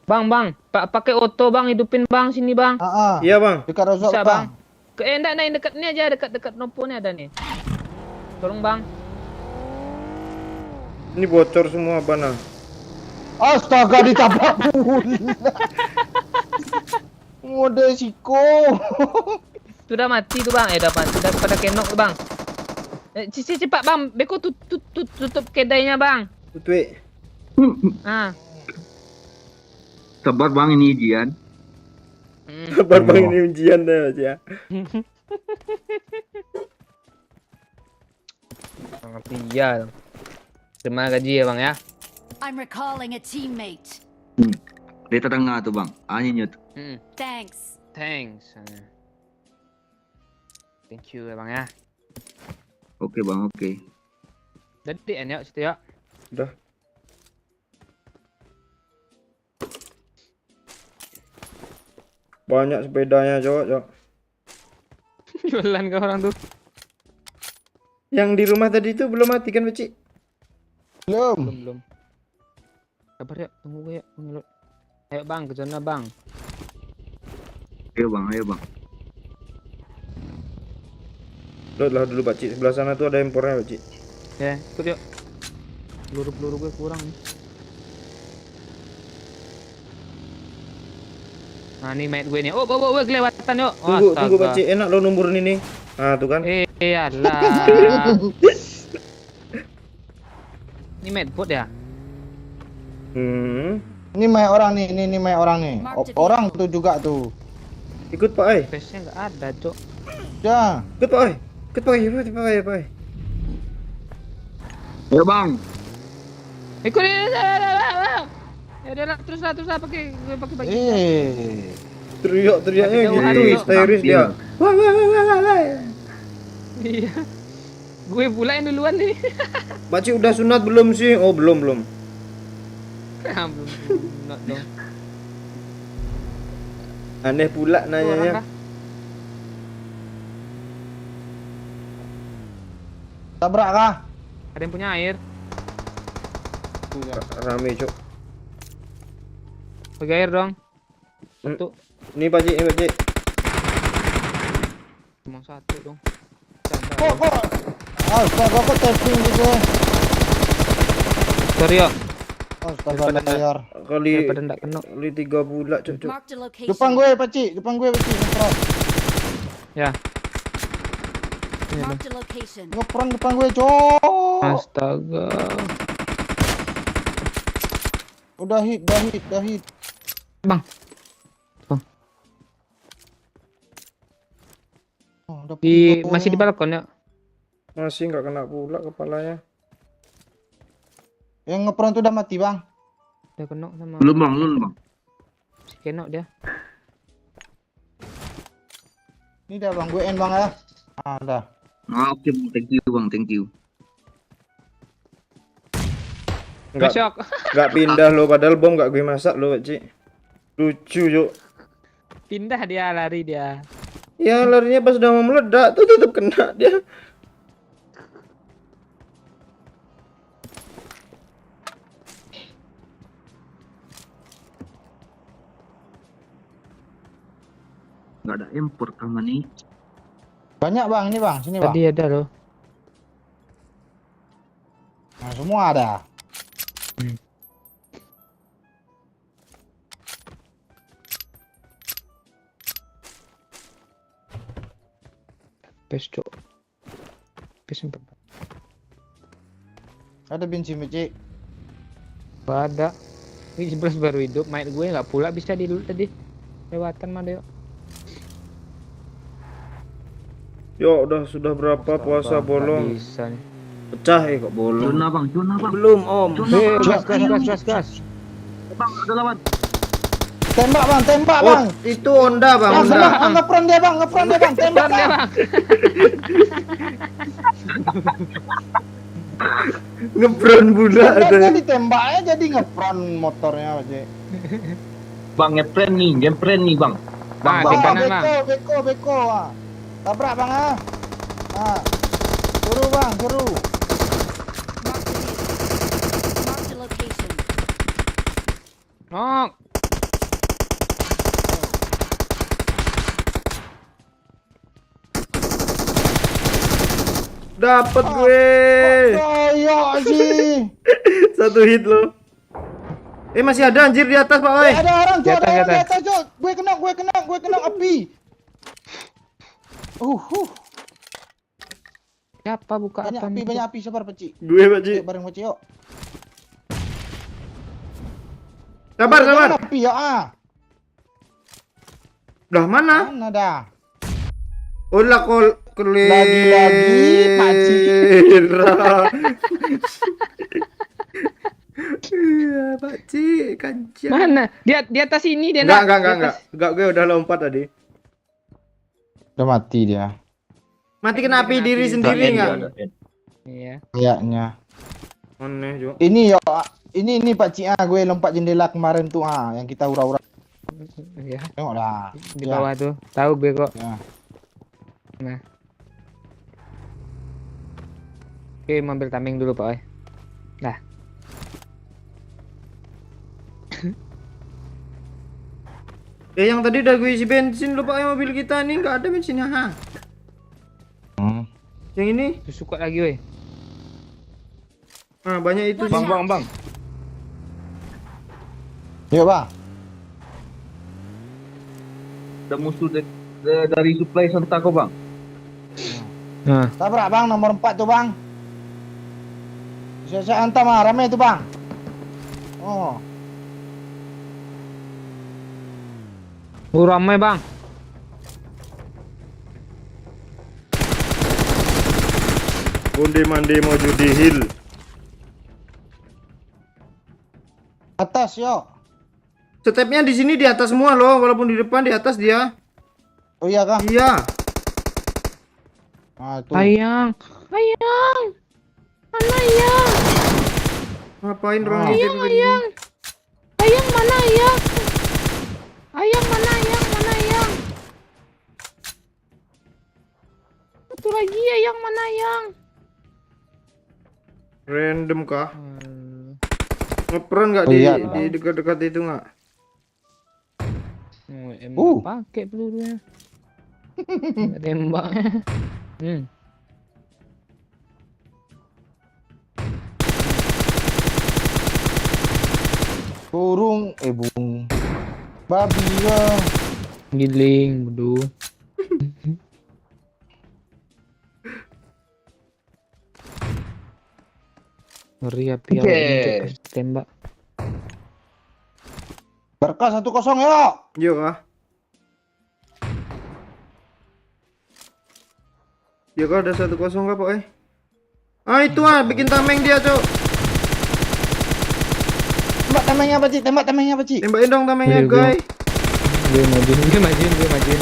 S6: Bang, pakai auto bang, hidupin bang sini bang.
S1: Iya bang.
S3: Dekat rosok
S6: Bisa
S3: bang.
S6: bang. Enggak, yang dekat ni aja, dekat nopo ni ada nih. Tolong bang.
S1: Ini bocor semua bana.
S3: Astaga ditabrak pula. Mode siko.
S6: Sudah mati tuh bang, udah mati, udah pada kenok tuh bang. Cepat bang, Beko tutup kedainya bang.
S1: Tutui.
S6: Ah.
S7: Sabar bang, ini ujian.
S1: Sabar bang ini ujian dah ya.
S6: Iya. Terima gaji ya bang ya.
S4: I'm recalling a teammate.
S7: Dia tengah tuh bang. Anjir tuh.
S4: Thanks.
S6: Thanks. Thank you ya bang ya.
S7: Oke bang, oke.
S6: Jadi enak situ ya.
S1: Udah. Banyak sepedanya cok.
S6: Jualan ke orang tuh.
S1: Yang di rumah tadi itu belum mati kan Beci?
S3: Belum.
S6: Belum. Sabar ya, tunggu gue ya. Ayo bang, ke sana bang.
S7: Ayo bang.
S1: Load lah dulu Pakcik. Sebelah sana tuh ada impornya Pakcik.
S6: Ya, ikut yuk. Peluru gue kurang nih. Nah, ini mate gue nih. Oh, kelewatan yuk.
S1: Tunggu Pakcik. Enak lo nomor ini nih. Nah tuh kan.
S6: Alah. Ini mate bot ya?
S3: Ini main orang nih, ini main orang nih. Orang tuh juga tuh.
S1: Ikut Pak Ai.
S6: Face-nya nggak ada, cok.
S3: Ya.
S1: Ikut Pak Ai. Ikut Pak Ai.
S7: Ayo bang.
S6: Ikut ini. Ya udah terus lah pakai baju.
S1: Teriaknya
S6: Jauhan
S1: gitu
S6: yuk.
S1: histeris dia. Wah.
S6: Iya. Gue pula yang duluan nih.
S1: Pakcik udah sunat belum sih? Oh belum.
S6: Belum not dong.
S1: Aneh pula
S6: Tuh, orang
S1: nanyanya.
S6: kah?
S3: Tabrak kah?
S6: Ada yang punya air.
S1: Rame cok.
S6: Pakai air dong. Satu.
S1: Ini Pakcik.
S6: Cuma satu dong.
S3: Kok? Astaga kok tapping gitu.
S6: Sorry yo.
S3: Astaga layar.
S6: Daripada ndak kena.
S1: Kali 3 pula cok.
S4: Marked a location.
S3: Depan gue Pakcik, ngepron.
S6: Ya. Ini dong.
S4: Marked a location.
S3: Ngepron depan gue, cok.
S6: Astaga.
S3: Udah hit.
S6: Bang. Bang.
S3: Oh, udah
S6: Masih di balkon ya?
S1: Masih nggak kena pula kepalanya.
S3: Yang ngepron tuh udah mati, Bang.
S6: Udah kena sama.
S7: Belum bang,
S6: Si kena dia.
S3: Ini dah Bang, gue end Bang ya. Ah, dah.
S7: Ah, oke bang, thank you.
S6: Masuk.
S1: Nggak pindah lo, padahal bom nggak gue masak lo, Cik. Lucu, Cuk.
S6: Pindah dia, lari dia.
S1: Ya larinya pas udah mau meledak tuh tetap kena dia.
S7: Nggak ada import kamu nih.
S3: Banyak Bang, ini Bang, sini Bang.
S6: Tadi ada loh.
S3: Nah, semua ada.
S6: Pes cok. Pes empat.
S3: Ada bensin, Cik.
S6: Ada. Ini 11 baru hidup. Main gue nggak pula bisa di dulu tadi. Lewatan mah yuk.
S1: Yo, sudah berapa puasa bolong?
S6: Bisa nih.
S1: Pecah kok bolong.
S7: Zona bang.
S1: Belum, Om.
S6: Gas.
S7: Bang, ada lawan.
S3: Tembak Bang.
S1: Oh, itu Honda, Bang,
S3: Yang
S1: Honda.
S3: sana, ngepron dia Bang. Tembak
S6: Bang, dia,
S3: Bang.
S6: Bang.
S1: Ngepron budak
S3: Tembaknya
S1: tuh.
S3: ditembaknya jadi ngepron motornya, Cik.
S7: Bang, ngepren nih bang.
S6: Ah, di kanan bang.
S3: Beko. Ah. Tabrak Bang ah. Ah. Suruh Bang.
S4: Mark the location.
S6: Nok.
S1: Dapat gue.
S3: Kayak sih.
S1: Satu hit lo. Masih ada anjir di atas, Pak, woi.
S3: Ada orang
S6: Di
S3: tuh,
S6: atas,
S3: ada
S6: di
S3: orang di
S6: atas.
S3: atas, Cok. Gue kena api.
S6: Siapa buka apa nih?
S3: Banyak api, sabar Peci.
S1: Gue, Pak Ji.
S3: Yuk bareng Peci yuk.
S1: Sabar.
S3: Jangan api ya ah.
S1: Dah mana?
S3: Mana dah?
S1: Ulah kulit.
S3: Lagi-lagi, Pak Ji.
S1: Iya, Pak Ci, kancil.
S6: Mana? Di atas ini dia
S1: Enggak.
S6: Di atas.
S1: Enggak, gue udah lompat tadi.
S3: Udah mati dia.
S1: Mati kena api diri sendiri enggak?
S6: Iya.
S3: Kayaknya.
S1: Aneh, Jo.
S3: Ini yo, ini Pak Ci ah, gue lompat jendela kemarin tuh ah, yang kita hura-hura.
S6: Iya.
S3: Tengok dah.
S6: Di bawah tuh. Tahu gue kok.
S3: Ya.
S6: Nah. Oke, mau ambil tameng dulu, Pak. Oi. Dah.
S1: Yang tadi udah gue isi bensin lo, Pak, mobil kita nih enggak ada bensinnya, ha. Yang ini?
S6: Suka lagi, woi.
S1: Nah, banyak itu sih.
S4: Bang.
S3: Yuk, Bang.
S7: Ada musuh dari supply serta kok bang.
S6: Nah.
S3: Tabrak Bang, nomor 4 tuh Bang. Saya antam ah, rame tuh Bang. Oh.
S6: Ramai, Bang.
S1: Onde mande mojo di hill.
S3: Atas yuk.
S1: Stepnya di sini di atas semua loh, walaupun di depan di atas dia.
S3: Oh iya kah?
S1: Iya.
S3: Ah, tuh.
S6: Ayang. Mana ayang?
S1: Ngapain orang
S3: Ah.
S1: nyetir tadi?
S6: Ayang mana ayang? Ayang mana ayang? Satu lagi ayang mana ayang?
S1: Random kah? Ngeperan nggak
S3: Oh,
S1: di
S3: iya,
S1: di dekat-dekat itu nggak?
S6: Emang pakai pelurunya. Nggak tembaknya.
S3: Burung, babi ya.
S6: Giling, bodoh. Ngeri api awak
S7: Oke.
S6: injek pas tembak.
S3: Kak 1-0 yuk.
S1: Yuk ah. Ya kok ada 1-0 kah Pak Ah itu ah bikin tameng dia cok.
S3: Tembak tamengnya apa Ci? Tembak tamengnya apa Ci?
S1: Tembakin dong tamengnya
S6: Gue-
S1: guys.
S6: Gue majuin.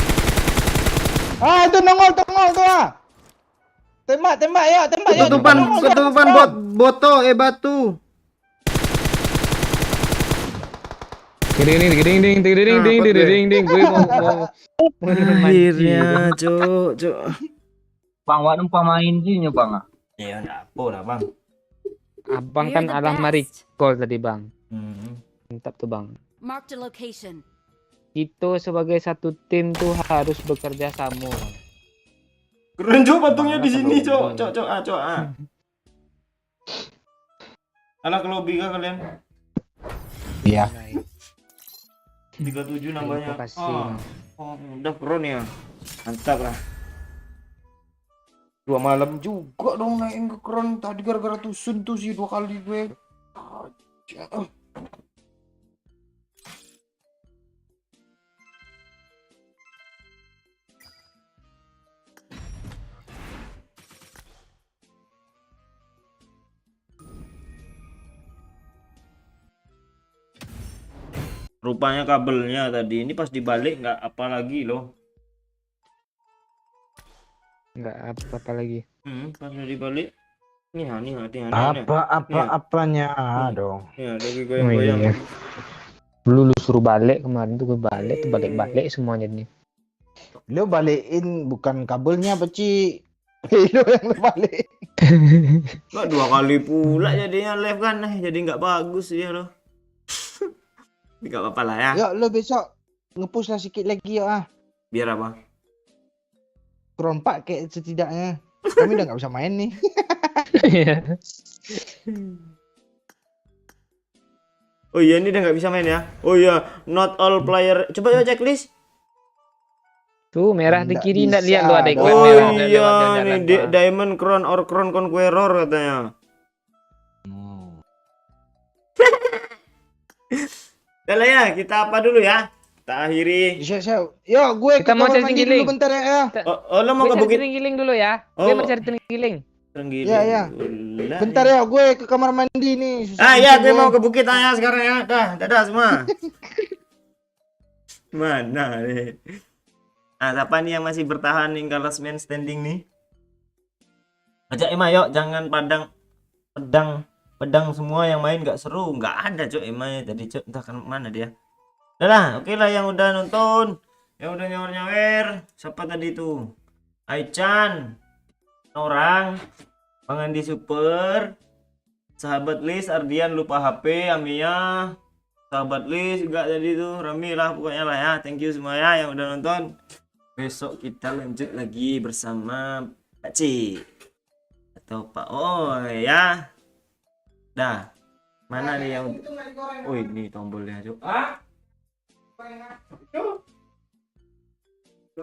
S3: Ah itu nongol tuh ah. Tembak ya, tembak ya.
S1: Ketutupan boto batu.
S6: Ding. Gue mau
S1: Akhirnya cok.
S7: Bang, wak numpang main sini bang.
S1: Ya enggak apa lah bang.
S6: Abang
S4: We're
S6: kan
S4: the
S6: alah mari
S4: best.
S6: call tadi bang.
S1: Hmm.
S6: Mantap tuh bang.
S4: Marked a location.
S6: Kita sebagai satu tim tuh harus bekerja sama.
S1: Keren cok patungnya di
S6: Banget
S1: sini
S6: kalau
S1: cok. Alah ke lobby kah kalian?
S3: Iya.
S1: 37 nambahnya.
S6: Terima kasih.
S1: Udah keren ya. Mantap lah. 2 malam juga dong naikin ke keren. Tadi gara-gara tusun tuh sih 2 kali gue. Aja. Rupanya kabelnya tadi ini pas dibalik nggak apa lagi loh.
S6: Enggak apa-apa lagi.
S1: Pas udah dibalik. Nih.
S3: Apanya dong.
S1: Ya, lagi
S6: Oh,
S1: goyang-goyang.
S6: iya. Dulu lu suruh balik kemarin tuh gue balik semuanya nih.
S3: Lo balikin bukan kabelnya apa Ci? Lo yang lo balik.
S1: Nggak 2 kali pula jadinya live kan. Jadi nggak bagus ya loh. Nggak apa-apa lah ya.
S3: Yuk lo besok nge-push lah sikit lagi yuk ah.
S1: Biar apa?
S3: Kron 4 kayak setidaknya. Kami udah nggak bisa main nih.
S1: Oh iya ini udah nggak bisa main ya. Oh iya not all player. Coba checklist.
S6: Tuh merah di
S3: Nggak
S6: kiri nggak
S3: bisa
S6: lihat lu ada iklan
S3: dong.
S1: Oh
S6: merah udah
S1: iya
S6: lewat
S1: nih
S6: jalan.
S1: Diamond Crown or Crown Conqueror katanya. Udah lah ya kita apa dulu ya. Kita akhiri.
S3: Siap. Yuk gue
S6: Kita
S3: ke
S6: mau
S3: kamar
S6: cari
S3: mandi
S6: giling.
S3: dulu bentar ya.
S1: Oh lo mau ke bukit
S6: giling dulu ya.
S1: Oh.
S6: Gue mau cari giling.
S1: Tenggiri.
S3: Ya.
S1: Ulah,
S3: Bentar ya gue ke kamar mandi nih.
S1: Ah ya gue mau ke bukit aja sekarang ya. Dadah semua. Mana nih? Nah, siapa nih yang masih bertahan nih last man standing nih? Ajak Emma yuk, jangan pedang semua yang main nggak seru, nggak ada cok Emma tadi cok, entah kan mana dia. Udah lah, oke lah yang udah nonton, yang udah nyawer, siapa tadi tuh? Aichan, orang, Bang Andi Super, sahabat Lis, Ardian lupa HP, Amia, sahabat Lis juga tadi tuh, Rami lah pokoknya lah ya. Thank you semua ya yang udah nonton. Besok kita lanjut lagi bersama Pak C atau Pak O ya. Dah. Mana nih yang oh ini tombolnya cuk.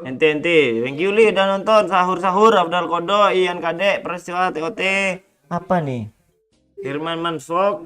S1: Ente thank you Li udah nonton sahur Abdal Kodo Ian Kadek Peristiwa TOT apa nih Firman Mansfog